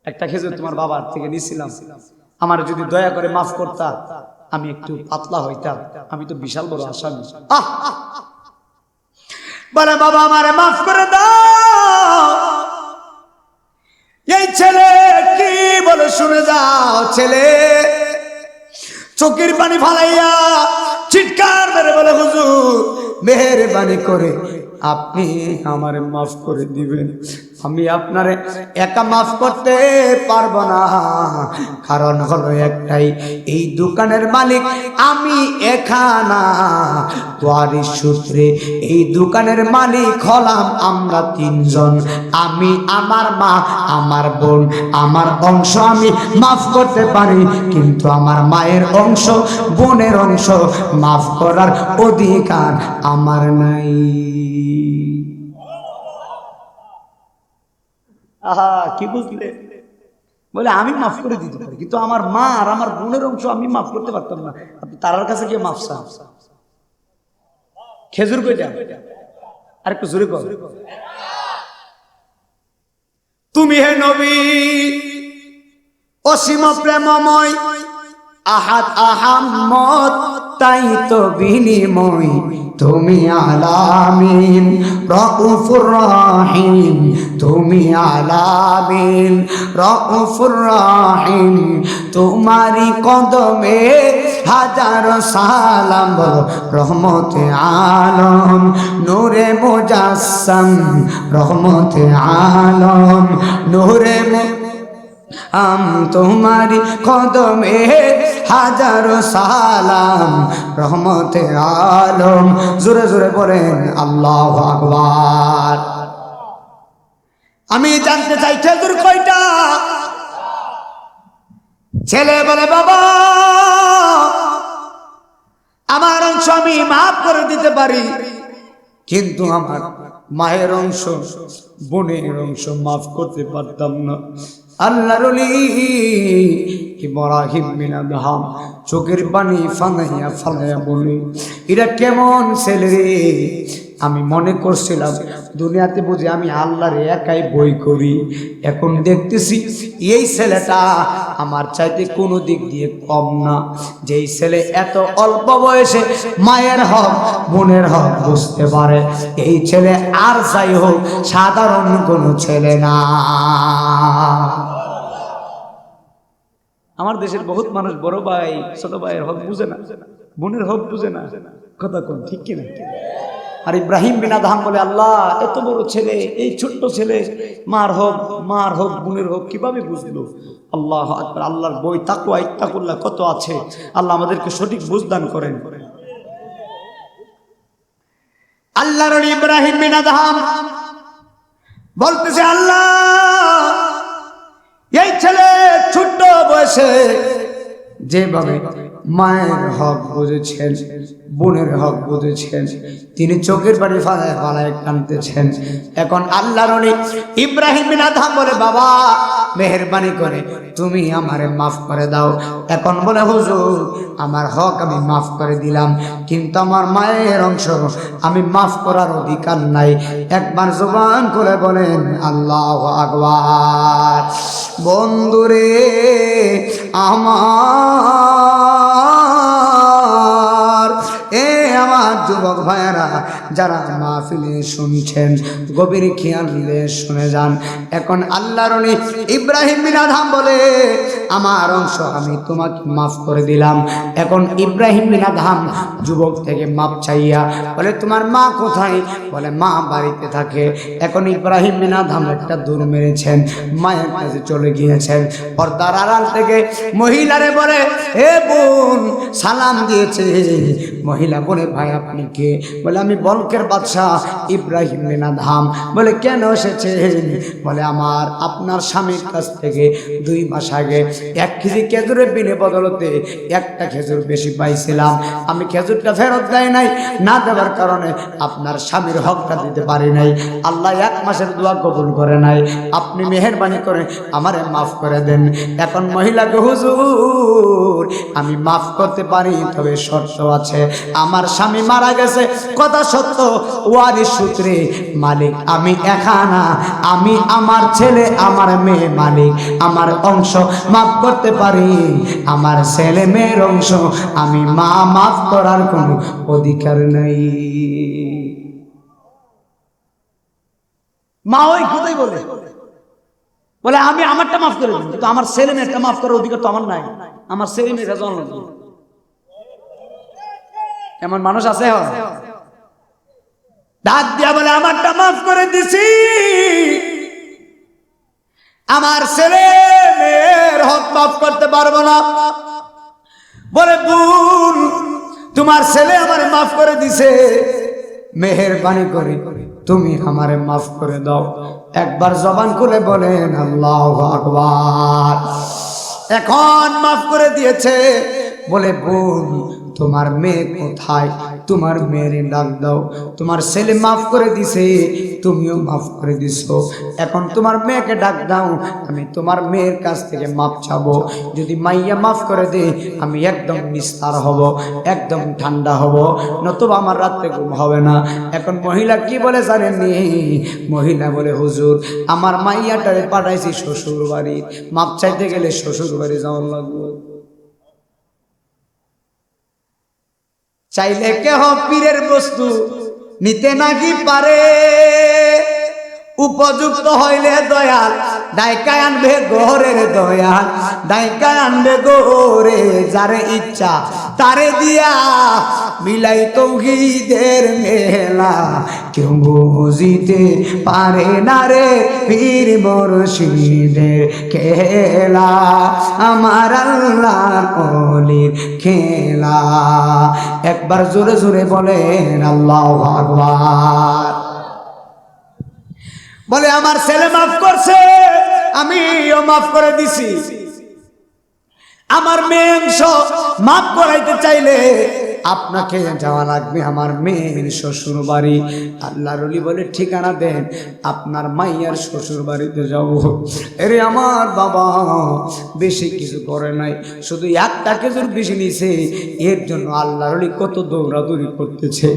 একটা খেজুর তোমার বাবার থেকে নিয়েছিলাম, আমার যদি দয়া করে মাফ করতা আমি একটু পাতলা হইতাম, আমি তো বিশাল বড় আসামি। বলে বাবা আমারে মাফ করে দাও। এই ছেলে কি বলে শুনে যাও, ছেলে চোখের পানি ফালাইয়া চিৎকার মেরে বলে, হুজুর মেহেরবানি করে আপনি আমারে মাফ করে দিবেন, আমি আপনারে একা মাফ করতে পারবো না। কারণ হলো একটাই, এই দোকানের মালিক আমি একা না, ওয়ারিশ সূত্রে এই দোকানের মালিক হলাম আমরা 3 জন। আমি, আমার মা, আমার বোন, আমার অংশ আমি মাফ করতে পারি, কিন্তু আমার মায়ের অংশ, বোনের অংশ মাফ করার অধিকার আমার নাই। আহা কি বুঝলে? বলে আমি মাফ করে দিতে পারি, কিন্তু আমার মা আর আমার বোনের অংশ আমি মাফ করতে পারতাম না। আপনি তার কাছে গিয়ে মাফ চান। খেজুর কইটা আর একটু জোরে কর। তুমি হে নবী অসীম প্রেমময়, আহাদ আহাম্মদ তাই তো বিনিময়, তুমি আলামিন রউফুর রহিম, তুমি আলামিন রউফুর রহিম, তোমারি কদমে হাজার সালাম, বলো রহমতে আলম নূরে মুজাসসাম, রহমতে আলম নূরে তোমারি কদমে হাজারো সালাম, রহমতে আলম। জোরে জোরে বলেন আল্লাহু আকবার। আমি জানতে চাই খেজুর কয়টা? ছেলে বলে বাবা আমার অংশ আমি মাফ করে দিতে পারি, কিন্তু আমার মায়ের অংশ, বোনের অংশ মাফ করতে পারতাম না। আল্লাহর ওলি ইব্রাহিম বিন আদহাম চোখের পানি ফালাইয়া ফালাইয়া বলে, এটা কেমন ছেলে রে? আমি মনে করছিলাম দুনিয়াতে বুঝি আমি আল্লাহর একাই বই করি, এখন দেখতেছি এই ছেলেটা আমার চাইতে কোনো দিক দিয়ে কম না। যেই ছেলে এত অল্প বয়সে মায়ের হক, বোনের হক বুঝতে পারে, এই ছেলে আর যাই হোক সাধারণ কোনো ছেলে না। আমার দেশের বহুত মানুষ বড় ভাই ছোট ভাইয়ের হক বুঝে না, বোনের হক বুঝে না, কথা কোন ঠিক কিনা? আর ইব্রাহিম বিন আদহাম বলে, আল্লাহ এত বড় ছেলে, এই ছোট্ট ছেলে মার হক বোনের হক কিভাবে বুঝলো? আল্লাহ আকবার। আল্লাহর বই তাকওয়া ইত্তাকুল্লাহ কত আছে, আল্লাহ আমাদেরকে সঠিক বুঝদান করেন। আল্লাহর ওলি ইব্রাহিম বিন আদহাম বলতেছে, আল্লাহ এই ছেলে ছোট্ট বয়সে যেভাবে মায়ের হক বুঝেছেন, বোনের হক বুঝেছেন, তিনি চোখের পানি ফালায় ফালায় কাঁদতেছেন। এখন আল্লাহর ওলি ইব্রাহিম বিন আদহাম বলে, বাবা মেহেরবানি করে তুমি আমারে মাফ করে দাও। এখন বলে, হুজুর আমার হক আমি মাফ করে দিলাম, কিন্তু আমার মায়ের অংশ আমি মাফ করার অধিকার নাই। একবার জবান করে বলেন আল্লাহু আকবার। বন্ধুরে আমার, আমার যুবক ভাইয়েরা যারা মাহফিলে শুনছেন গভীর খেয়াল দিয়ে শুনে যান। এখন আল্লাহর ওলি ইব্রাহিম বিন আদহাম বলে, আমার অংশ আমি তোমাকে মাফ করে দিলাম। এখন ইব্রাহিম বিন আদহাম যুবক থেকে মাপ চাইয়া বলে, তোমার মা কোথায়? বলে, মা বাড়িতে থাকে। এখন ইব্রাহিম বিন আদহাম একটা দূর মেরেছেন, মায়ের কাছে চলে গিয়েছেন। পর্দার আড়াল থেকে মহিলারে বলে, হে বোন, সালাম দিয়েছে। মহিলা বলে, ভাই আপনি কে? বলে, আমি বলকের বাদশাহ ইব্রাহিম বিন আদহাম। বলে, কেন এসেছেন? বলে, আমার আপনার স্বামীর কাছ থেকে 2 মাস আগে 1 কেজি খেজুরের বিনে বদলতে একটা খেজুর বেশি পাইছিলাম, আমি খেজুরটা ফেরত দেয় নাই, না দেওয়ার কারণে আপনার স্বামীর হকটা দিতে পারি নাই। আল্লাহ 1 মাসের দোয়া কবুল করে নাই, আপনি মেহেরবানি করে আমারে মাফ করে দেন। এখন মহিলাকে, হুজুর আমি মাফ করতে পারি, তবে শর্ত আছে। আমার স্বামী মারা গেছে, কথা সত্য, ওয়ারিশ সূত্রে মালিক আমি একানা, আমি আমার ছেলে আমার মেয়ে মালিক। আমার অংশ মাফ করতে পারি, আমার ছেলে মেয়ের অংশ আমি মাফ করার কোনো অধিকার নাই। মা ওই কথাই বলে, বলে আমি আমারটা মাফ করে দিই, কিন্তু আমার ছেলে মেয়েটা মাফ করার অধিকার তো আমার নাই, আমার ছেলে মেয়েটা জন্ম। এমন মানুষ আছে, ডাক দিয়া বলে, আমারটা মাফ করে দিছি, আমার ছেলে মেয়ের হক মাফ করতে পারবো না। বলে, বোন তোমার ছেলে আমারে মাফ করে দিছে, মেহেরবানি করে তুমি আমারে মাফ করে দাও। একবার জবান খুলে বলেন আল্লাহু আকবার। এখন মাফ করে দিয়েছে। বলে, বোন তোমার মেয়ে কোথায়? তোমার মেয়েরে ডাক দাও। তোমার ছেলে মাফ করে দিছে, তুমিও মাফ করে দিছো, এখন তোমার মেয়েকে ডাক দাও, আমি তোমার মেয়ের কাছ থেকে মাফ চাবো। যদি মাইয়া মাফ করে দে আমি একদম নিস্তার হব, একদম ঠান্ডা হব, নতুবা আমার রাত্রে ঘুম হবে না। এখন মহিলা কি বলে জানেননি? মহিলা বলে, হুজুর আমার মাইয়াটারে পাঠাইছি শ্বশুর বাড়ি, মাপ চাইতে গেলে শ্বশুর বাড়ি যাওয়ার লাগবে। চাইলে কেহ পীরের বস্তু নিতে নাকি পারে, উপযুক্ত হইলে দয়াল ডাইকায় আনবে ঘরের দয়াল, ডাইকায় আনবে গোরে, যারে ইচ্ছা তারে দিয়া মিলাই তৌহিদের মেলা। কেউ বুঝিতে পারে না রে পীর মুর্শিদের খেলা, আমার আল্লাহর ওলির খেলা। একবার জোরে জোরে বলেন আল্লাহু আকবার। বলে, আমার ছেলে মাফ করছে, আমিও মাফ করে দিছি। আমার মেয়ে অংশ মাফ করাইতে চাইলে আপনাকে যাওয়া লাগবে আমার মেয়ের শ্বশুর বাড়ি। আল্লাহর ওলি বলে ঠিকানা দেন, আপনার মাইয়ার শ্বশুর বাড়িতে যাব। এরে আমার বাবা বেশি কিছু করে নাই, শুধু একটা খেজুর বেশি নিছে, এর জন্য আল্লাহর ওলি কত দৌড়াদৌড়ি করতেছে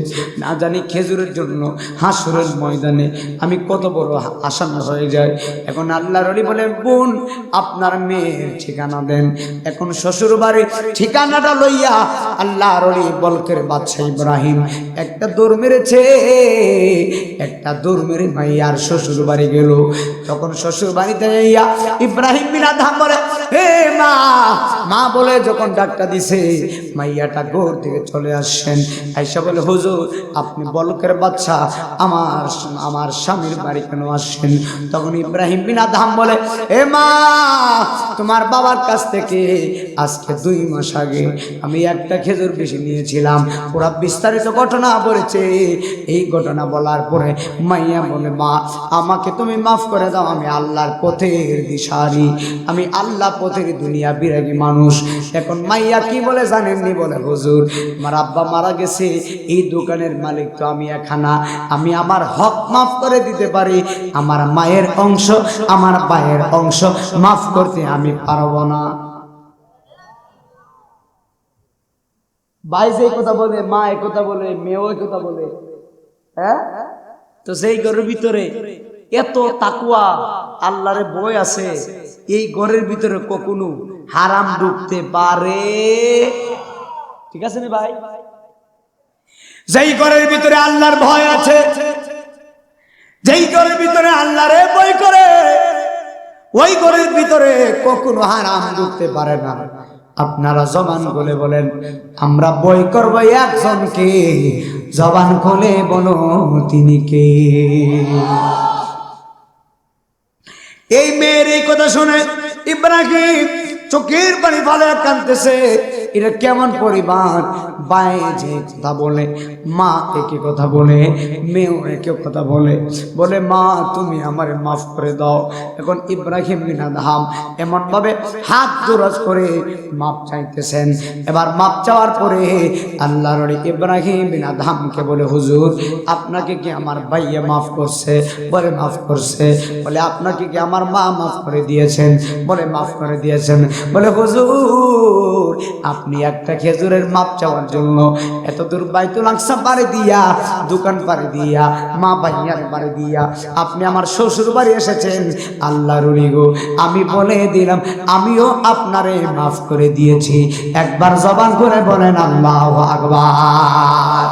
না জানি। খেজুরের জন্য হাসরের ময়দানে আমি কত বড় আসামি হয়ে যায়। এখন আল্লাহর ওলি বলে বোন আপনার মেয়ের ঠিকানা দেন। এখন শ্বশুর বাড়ির ঠিকানাটা লইয়া আল্লাহর ওলি বলকের বাদশা ইব্রাহিম একটা দৌড় মেরেছে, একটা দৌড় মেরে মাইয়ার শ্বশুর বাড়ি গেল। তখন শ্বশুর বাড়িতে যাইয়া ইব্রাহিম বিন আদহাম বলে হে মা, মা বলে যখন ডাকটা দিছে মাইয়াটা ঘর থেকে চলে আসছেন। আয়েশা বলে হুজুর আপনি বলকের বাদশা, আমার স্বামীর বাড়ি কেন আসছেন? তখন ইব্রাহিম বিন আদহাম বলে হে মা, তোমার বাবার কাছ থেকে আজকে 2 মাস আগে আমি একটা খেজুর বেশি নিয়েছিলাম। পুরা বিস্তারিত ঘটনা বলেছে। এই ঘটনা বলার পরে মাইয়া বলে মা আমাকে তুমি মাফ করে দাও, আমি আল্লাহর পথের দিশারি, আমি আল্লাহ পথের দুনিয়া বিরাগী মানুষ। এখন মাইয়া কি বলে জানেননি? বলে হুজুর আমার আব্বা মারা গেছে, এই দোকানের মালিক তো আমি এখানা, আমি আমার হক মাফ করে দিতে পারি, আমার মায়ের অংশ আমার ভাইয়ের অংশ মাফ করতে আমি পারবো না। ভাই যে কথা বলে, মা এই কথা বলে, মেয়েও এই কথা বলে। হ্যাঁ, তো সেই ঘরের ভিতরে এত তাকওয়া আল্লাহরে ভয় আছে, এই ঘরের ভিতরে কখনো হারাম ঢুকতে পারে? ঠিক আছে না ভাই? যেই ঘরের ভিতরে আল্লাহর ভয় আছে, যেই ঘরের ভিতরে আল্লাহরে ভয় করে, ওই ঘরের ভিতরে কখনো হারাম ঢুকতে পারে না। আপনারা জবান খুলে বলেন আমরা ভয় করব একজনকে, জবান খুলে বলো তিনি কে? এই মেয়ের এই কথা শুনে ইব্রাহিম চোখের পানি ফেলে কাঁদতেছে। এটা কেমন পরিবার? ভাই যে কথা বলে, মা একে কথা বলে, মেয়েও একে কথা বলে, বলে মা তুমি আমারে মাফ করে দাও। এখন ইব্রাহিম বিন আদহাম এমন ভাবে হাত দরাজ করে মাপ চাইতেছেন। এবার মাপ চাওয়ার পরে আল্লাহর ওলি ইব্রাহিম বিন আদহামকে বলে হুজুর আপনাকে কি আমার ভাইয়া মাফ করছে? বলে মাফ করছে। বলে আপনাকে কি আমার মা মাফ করে দিয়েছেন? বলে মাফ করে দিয়েছেন। বলে হুজুর আপনি একটা খেজুরের মাপ চাওয়ার জন্য এত দূর বাইতুল আকসা পাড়ি দিয়া, দোকান পাড়ি দিয়া, মা ভাইয়ার পাড়ি দিয়া আপনি আমার শ্বশুর বাড়ি এসেছেন। আল্লাহর ওলি গো আমি বলে দিলাম আমিও আপনারে মাফ করে দিয়েছি। একবার জবান করে বলেন আল্লাহু আকবার।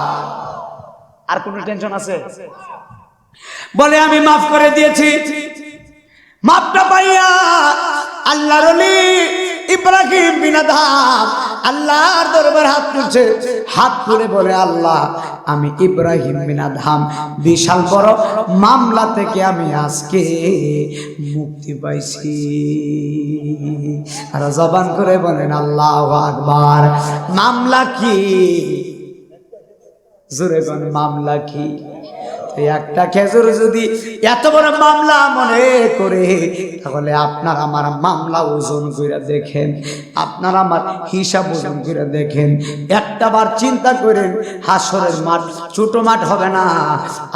আর কোন টেনশন আছে? বলে আমি মাফ করে দিয়েছি। মাপটা পাইয়া আল্লাহর ওলি ইব্রাহিম বিন আদহাম আল্লাহর দরবারে হাত তুলছে। হাত তুলে বলে আল্লাহ আমি ইব্রাহিম বিন আদহাম বিশাল বড় মামলা থেকে আমি আজকে মুক্তি পাইছি। আর জবান করে বলেন আল্লাহু আকবার। মামলা কি? জোরে বলেন মামলা কি? একটা খেজুর যদি এত বড় মামলা মনে করে, তাহলে আপনার আমার মামলা ওজন করে দেখেন, আপনার আমার হিসাব ওজন করে দেখেন। একটা বার চিন্তা করেন হাসরের মাঠ ছোট মাঠ হবে না।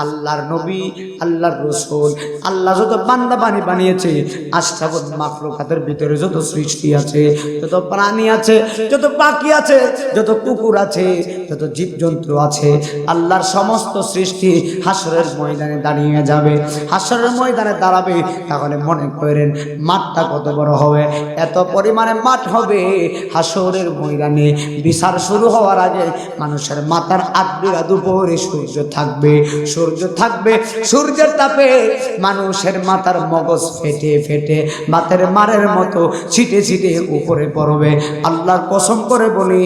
আল্লাহর নবী, আল্লাহর রাসূল, আল্লাহ যত বান্দা বানিয়েছে, আশরাফুল মাখলুকাতের ভিতরে যত সৃষ্টি আছে, যত প্রাণী আছে, যত পাখি আছে, যত কুকুর আছে, যত জীবজন্তু আছে, আল্লাহর সমস্ত সৃষ্টি হাসরের ময়দানে দাঁড়িয়ে যাবে, হাসরের ময়দানে দাঁড়াবে। তাহলে মনে করেন মাঠটা কত বড় হবে। এত পরিমাণে মাঠ হবে, হাসরের ময়দানে বিচার শুরু হওয়ার আগে মানুষের মাথার আধবিরা দুপুরে সূর্য থাকবে, সূর্য থাকবে, সূর্যের তাপে মানুষের মাথার মগজ ফেটে ফেটে মাথার মারের মতো ছিটে ছিটে উপরে পড়বে। আল্লাহর কসম করে বলি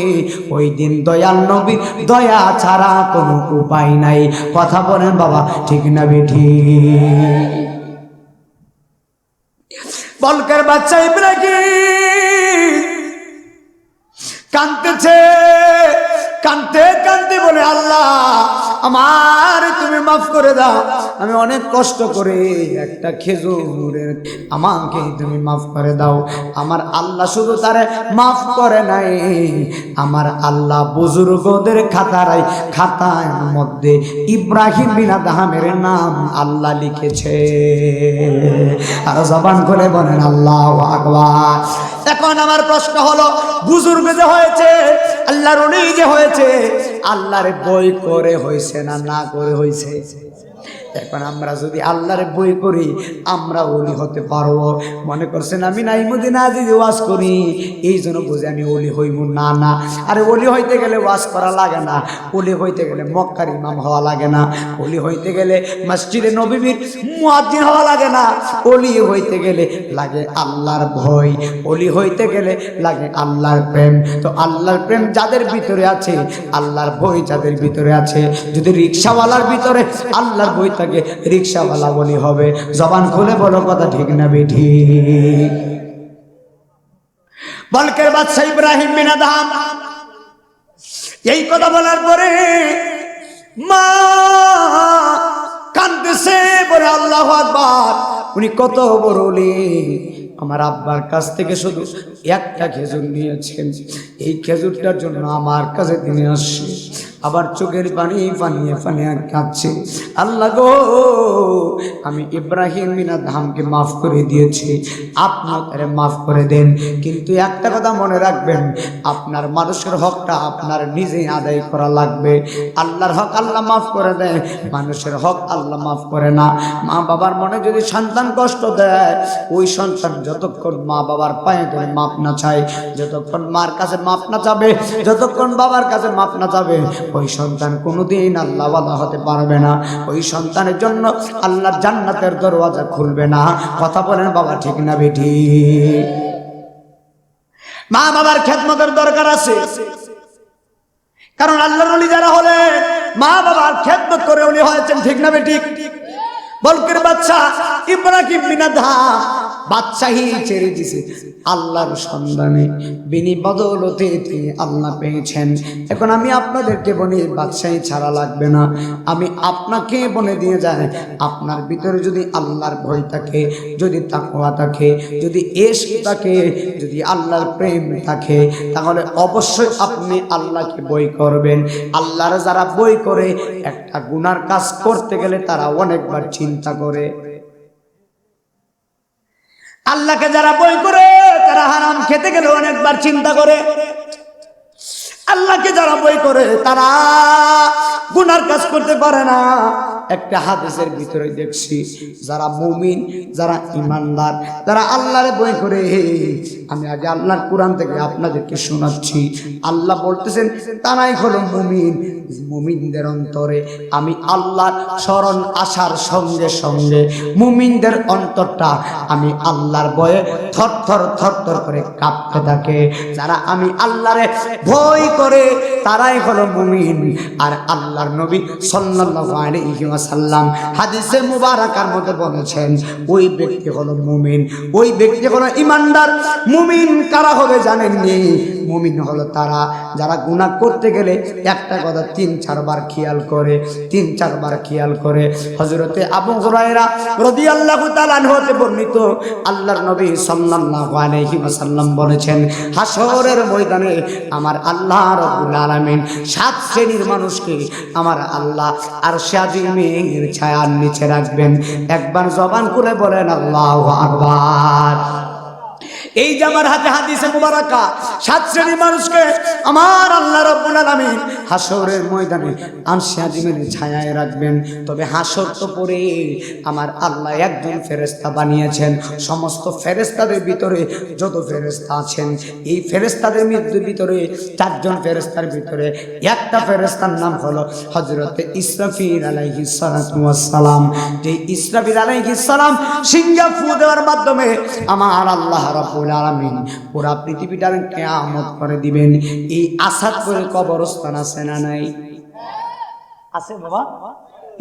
ওই দিন দয়াল নবীর দয়া ছাড়া কোনো উপায় নাই। কথা বলেন বাবা ঠিক না বেঠি? বলকের বাচ্চা ইব্রাহিম কাঁদতেছে, কাঁদতে কাঁদতে বলে আল্লাহ আমার তুমি মাফ করে দাও, আমি অনেক কষ্ট করে একটা খেজুরের, আমাকে তুমি মাফ করে দাও। আমার আল্লাহ শুধু তারে মাফ করে নাই, আমার আল্লাহ বুজুর্গদের খাতার মধ্যে ইব্রাহিম বিন আদহামের নাম আল্লাহ লিখেছে। আর জবান খুলে বলেন আল্লাহু আকবার। এখন আমার প্রশ্ন হলো, বুজুর্গ যে হয়েছে, আল্লাহর ওলি যে হয়েছে, আল্লাহর বই করে হয়েছে না করে হয়েছে? এখন আমরা যদি আল্লাহর বই করি আমরা ওলি হতে পারবো? মনে করছেন আমি নাইমুদ্দিন আজিজ ওয়াজ করি এই জন্য বুঝে আমি ওলি হইব? না না, আরে ওলি হইতে গেলে ওয়াজ করা লাগে না, ওলি হইতে গেলে মক্কার ইমাম হওয়া লাগে না, ওলি হইতে গেলে মসজিদে নববীর মুয়াজ্জিন হওয়া লাগে না, ওলি হইতে গেলে লাগে আল্লাহর ভয়, ওলি হইতে গেলে লাগে আল্লাহর প্রেম। তো আল্লাহর প্রেম যাদের ভিতরে আছে, আল্লাহর ভয় যাদের ভিতরে আছে, যদি রিকশাওয়ালার ভিতরে আল্লাহর ভয় থাকে, রিকশাওয়ালা বলি হবে। জবান খুলে বলো কথা ঠিক না বেঠিক? বলকের বাদশা ইব্রাহিম বিন আদহাম এই কথা বলার পরে মা কাঁদতেছে, বলে আল্লাহু আকবার, উনি কত বড় ওলি। আমার আব্বার কাছ থেকে শুধু একটা খেজুর নিয়েছেন, এই খেজুরটার জন্য আমার কাছে তিনি আসছে, আবার চোখের পানি পানিয়ে পানিয়ে কাঁদছে। আল্লাহ গো, আমি ইব্রাহিম বিন আদহামকে মাফ করে দিয়েছি, আপনিও তারে মাফ করে দেন। কিন্তু একটা কথা মনে রাখবেন, আপনার মানুষের হকটা আপনার নিজেই আদায় করা লাগবে। আল্লাহর হক আল্লাহ মাফ করে দেয়, মানুষের হক আল্লাহ মাফ করে না। মা বাবার মনে যদি সন্তান কষ্ট দেয়, ওই সন্তান যতক্ষণ মা বাবার পায়ে ধরে মাপ না চায়, যতক্ষণ মার কাছে মাপ না চাবে, যতক্ষণ বাবার কাছে মাপ না চাবে, ওই সন্তান কোনোদিন আল্লাহওয়ালা হতে পারবে না। ওই সন্তানের জন্য আল্লাহর জান্নাতের দরওয়াজা খুলবে না। কথা বলেন বাবা ঠিক না বেঠি? মা বাবার খেদমতের দরকার আছে, কারণ আল্লাহর ওলি যারা হলে মা বাবার খেদমত করে ওলি হয়েছেন, ঠিক না বেঠিক? বলকের বাদশা ইব্রাহিম বিন আদহাম বাদশাহী ছেড়ে দিছে আল্লাহর সন্ধানে, বিনি বদৌলতে তিনি আল্লাহ পেয়েছেন। এখন আমি আপনাদেরকে বলি, বাদশাহী ছাড়া লাগবে না। আমি আপনাকে বলে দিয়ে যাই, আপনার ভিতরে যদি আল্লাহর ভয় থাকে, যদি তাকওয়া থাকে, যদি ইশক থাকে, যদি আল্লাহর প্রেম থাকে, তাহলে অবশ্যই আপনি আল্লাহকে ভয় করবেন। আল্লাহর যারা ভয় করে, একটা গুনার কাজ করতে গেলে তারা অনেকবার চিন্তা করে। আল্লাহকে যারা ভয় করে, তারা হারাম খেতে গেলে অনেকবার চিন্তা করে। আল্লাহকে যারা ভয় করে, তারা গুনার কাজ করতে পারে না। একটা হাদিসের ভিতরে দেখছি, যারা মুমিন, যারা ইমানদার, যারা আল্লাহরে ভয় করে, আমি আগে আল্লাহর কোরআন থেকে আপনাদেরকে শোনাচ্ছি। আল্লাহ বলতেছেন তারাই হলো মুমিন। মুমিনদের অন্তরে আমি আল্লাহর স্মরণ আসার সঙ্গে সঙ্গে মুমিনদের অন্তরটা আমি আল্লাহর ভয়ে থরথর থরথর করে কাঁপতে থাকে। যারা আমি আল্লাহরে ভয় করে তারাই হলো মুমিন। আর আল্লাহর নবী সাল্লাল্লাহু আলাইহি ওয়াসাল্লাম হাদিসে মুবারাকার মধ্যে বলেছেন, ওই ব্যক্তি হলো মুমিন, ওই ব্যক্তি হলো ইমানদার। মুমিন কারা হবে জানেননি? মুমিন হলো তারা যারা গুনাহ করতে গেলে একটা কথা 3-4 বার খেয়াল করে, 3-4 বার খেয়াল করে। হযরতে আবু হুরায়রা রাদিয়াল্লাহু তাআলা আনহু হতে বর্ণিত, আল্লাহর নবী সাল্লাল্লাহু আলাইহি ওয়াসাল্লাম বলেছেন, হাসরের ময়দানে আমার আল্লাহ রাব্বুল আলামিন 7 শ্রেণীর মানুষকে আমার আল্লাহ আরশে আজিমের ছায়ার নিচে রাখবেন। একবার জবান খুলে বলেন আল্লাহু আকবার। এই যে আমার হাতে হাদিসে মুবারাকা, 7 শ্রেণীর মানুষকে আমার আল্লাহ রাব্বুল আলামিন হাসরের ময়দানে আরশে আজিমের ছায়ায় রাখবেন। তবে হাসর তো পরে আমার আল্লাহ একজন ফেরেশতা বানিয়েছেন। সমস্ত ফেরেশতাদের ভিতরে যত ফেরেশতা আছেন, এই ফেরেশতাদের ভিতরে 4 জন ফেরেশতার ভিতরে একটা ফেরেশতার নাম হলো হযরতে ইসরাফিল আলাইহিস সালাতু ওয়াস সালাম। যে ইসরাফিল আলাইহিস সালাম সিংহা ফু দেওয়ার মাধ্যমে আমার আল্লাহ রাব্বুল আলামিন পুরা পৃথিবীটার কিয়ামত করে দিবেন। এই আসাদপুরে কবরস্থান আছে না নাই? আছে বাবা।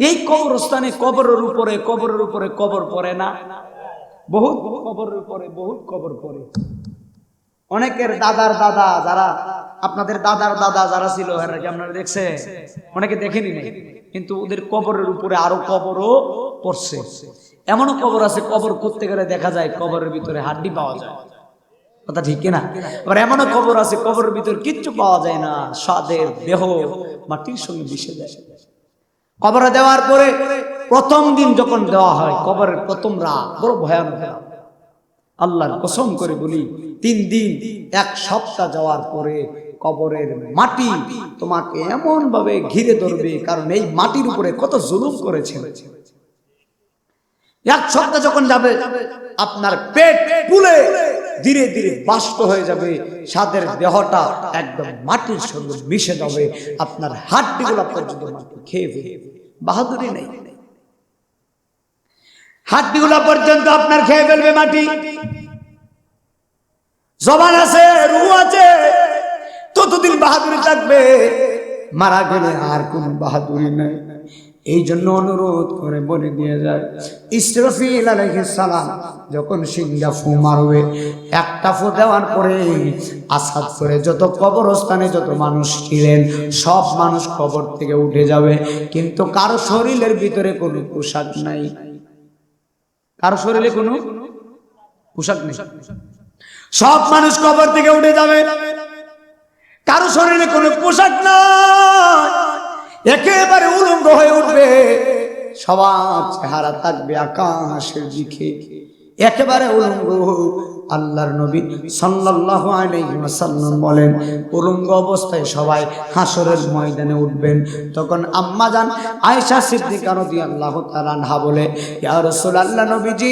এই কবরস্থানে কবরের উপরে কবর পড়ে না? বহুত কবরের উপরে বহুত কবর পড়ে। অনেকের দাদার দাদা যারা, আপনাদের দাদার দাদা যারা ছিল এরা কি আপনারা দেখছে? অনেকে দেখেনি নাই, কিন্তু ওদের কবরের উপরে আরো কবরও পড়ছে। এমনও কবর আছে, কবর করতে গেলে দেখা যায় কবরের ভিতরে হাড্ডি পাওয়া যায়, কথা ঠিক কিনা? আবার এমনও কবর আছে কবরের ভিতরে কিচ্ছু পাওয়া যায় না, সাদের দেহ মাটির সঙ্গে মিশে যায়। কবরে দেওয়ার পরে প্রথম দিন যখন দেওয়া হয়, কবরের প্রথম রাত বড় ভয়ানক। আল্লাহর কসম করে বলি, 3 দিন 1 সপ্তাহ যাওয়ার পরে কবরের মাটি তোমাকে এমন ভাবে ঘিরে ধরবে, কারণ এই মাটির উপরে কত জুলুম করেছে। 1 সপ্তাহ যখন যাবে, আপনার পেট ফুলে ধীরে ধীরে বাষ্প হয়ে যাবে, সাদের দেহটা একদম মাটির সঙ্গে মিশে যাবে, আপনার হাড্ডিগুলো পর্যন্ত মাটি খেয়ে ফেলবে। বাহাদুরি নেই, হাড্ডিগুলো পর্যন্ত আপনার খেয়ে ফেলবে মাটি। জবান আছে, রূহ আছে, ততদিন বাহাদুরি থাকবে, মারা গেলে আর কোন বাহাদুরি নেই। এই জন্য অনুরোধ করে বলে দিয়ে যায়, ইসরাফিল আলাইহিস সালাম যখন সিংহা ফু মারবে, একটা ফু দেওয়ার পরে আসাদ করে যত কবরস্থানে যত মানুষ ছিলেন সব মানুষ কবর থেকে উঠে যাবে, কিন্তু কারো শরীরের ভিতরে কোনো পোশাক নাই, কারো শরীরে কোনো পোশাক নেই। সব মানুষ কবর থেকে উঠে যাবে, কারো শরীরে কোনো পোশাক নাই, একেবারে উলঙ্গ হয়ে উঠবে, সবার চেহারা থাকবে আকাশের দিকে, একেবারে উলঙ্গ। আল্লাহর নবী সাল্লাল্লাহু আলাইহি ওয়াসাল্লাম বলেন, উলঙ্গ অবস্থায় সবাই হাসরের ময়দানে উঠবেন। তখন আম্মা জান আয়েশা সিদ্দিকা রাদিয়াল্লাহু তাআলা আনহা বলে, ইয়া রাসূলুল্লাহ, নবীজি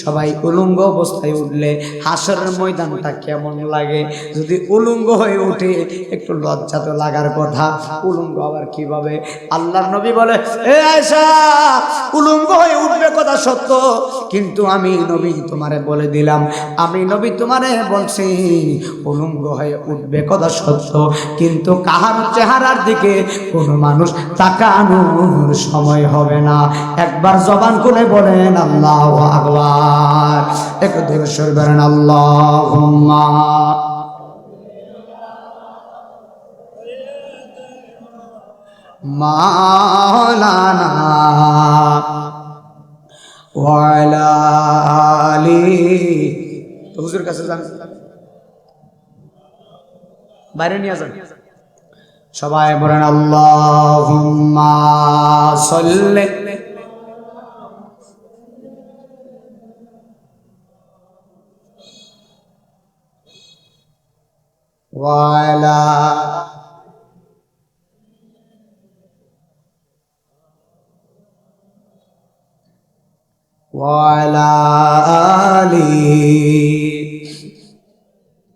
সবাই উলঙ্গ অবস্থায় উঠলে হাসরের ময়দানটা কেমন লাগে? যদি উলঙ্গ হয়ে উঠে একটু লজ্জা তো লাগার কথা, উলঙ্গ আবার কিভাবে? আল্লাহর নবী বলে, এ আয়েশা, উলঙ্গ হয়ে উঠবে কথা সত্য, কিন্তু আমি নবী তোমারে বলে দিলাম, আমি নবী তোমারে বলছি উলঙ্গ হয়ে উঠবে কথা সত্য, কিন্তু কাহার চেহারার দিকে কোনো মানুষ তাকানোর সময় হবে না। একবার জবান খুলে বলেন আল্লাহু আকবার, একটু দূরে সরে বলেন আল্লাহুম্মা মাওলানা ওয়ালা আলি। তো হুজুর কাছে যান, বাইরে নিয়ে যান, সবাই বলেন আল্লাহুম্মা সাল্লি ওয়ালা ওয়ালা আলি।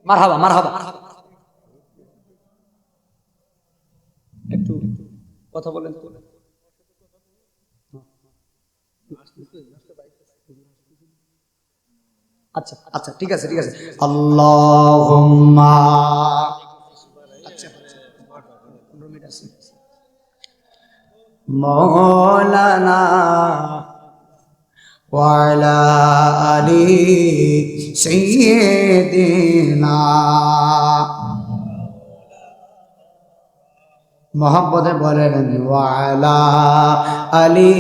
মারহাবা মারহাবা। একটু কথা বলেন। আচ্ছা আচ্ছা, ঠিক আছে ঠিক আছে। আল্লাহুম্মা, আচ্ছা মাওলানা ওয়ালা আলি সাইয়্যিদিনা, মোহাম্মদে বলেন ওয়ালা আলি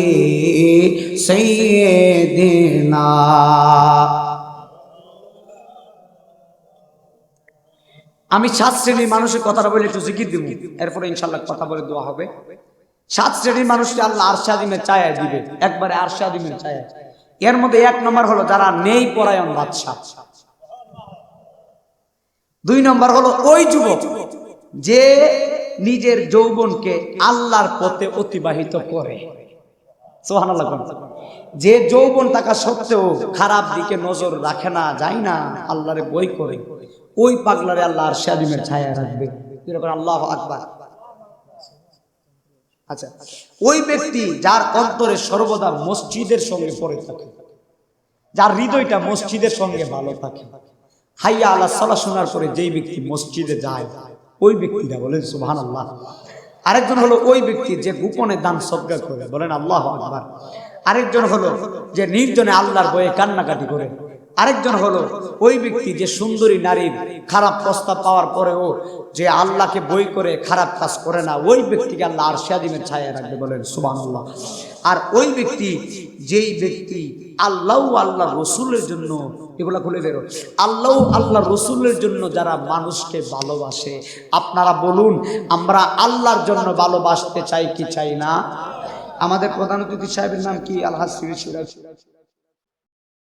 সাইয়্যিদিনা। আমি 7 শ্রেণীর মানুষের কথাটা বলে একটু জিকির দিব, এরপরে ইনশাআল্লাহ কথা বলে দোয়া হবে। 7 শ্রেণীর মানুষকে আল্লাহ আরশে আযিমের ছায়ায় দিবে, একবারে আরশে আযিমের ছায়ায়। এর মধ্যে 1 নম্বর হলো যারা নেই পরায়ণ বাদশা। 2 নম্বর হলো ওই যুবক যে নিজের যৌবনকে আল্লাহর পথে অতিবাহিত করে। সুবহানাল্লাহ। যে যৌবন থাকা সত্ত্বেও খারাপ দিকে নজর রাখে না, যায় না, আল্লাহরে ভয় করে, ওই পাগলারে আল্লাহ আরশে আযিমের ছায়ায় রাখবে। আল্লাহু আকবার। আচ্ছা, ওই ব্যক্তি যার অন্তরে সর্বদা মসজিদের সঙ্গে পড়ে থাকে, যার হৃদয়টা মসজিদের সঙ্গে ভালো থাকে, হাইয়া আলা সালাহ শোনার পরে যেই ব্যক্তি মসজিদে যায় ওই ব্যক্তিটা, বলেন সুবহানাল্লাহ। আরেকজন হলো ওই ব্যক্তি যে গোপনে দান সদকা করে, বলেন আল্লাহু আকবার। আরেকজন হলো যে নির্জনে আল্লাহর ভয়ে কান্নাকাটি করে, আরেকজন হলো ওই ব্যক্তি যে সুন্দরী নারীর খারাপ প্রস্তাব পাওয়ার পরেও যে আল্লাহকে বই করে খারাপ কাজ করে না, ওই ব্যক্তিকে আল্লাহ আরশে আজিমের ছায়ায় রাখবে, বলেন সুবহানাল্লাহ। আর ওই ব্যক্তি, যেই ব্যক্তি আল্লাহ আল্লাহ রসুলের জন্য, এগুলা খুলে বেরো, আল্লাহ আল্লাহ রসুলের জন্য যারা মানুষকে ভালোবাসে, আপনারা বলুন আমরা আল্লাহর জন্য ভালোবাসতে চাই কি চাই না? আমাদের প্রধান অতিথি সাহেবের নাম কি? আলহাজ সিরাজ।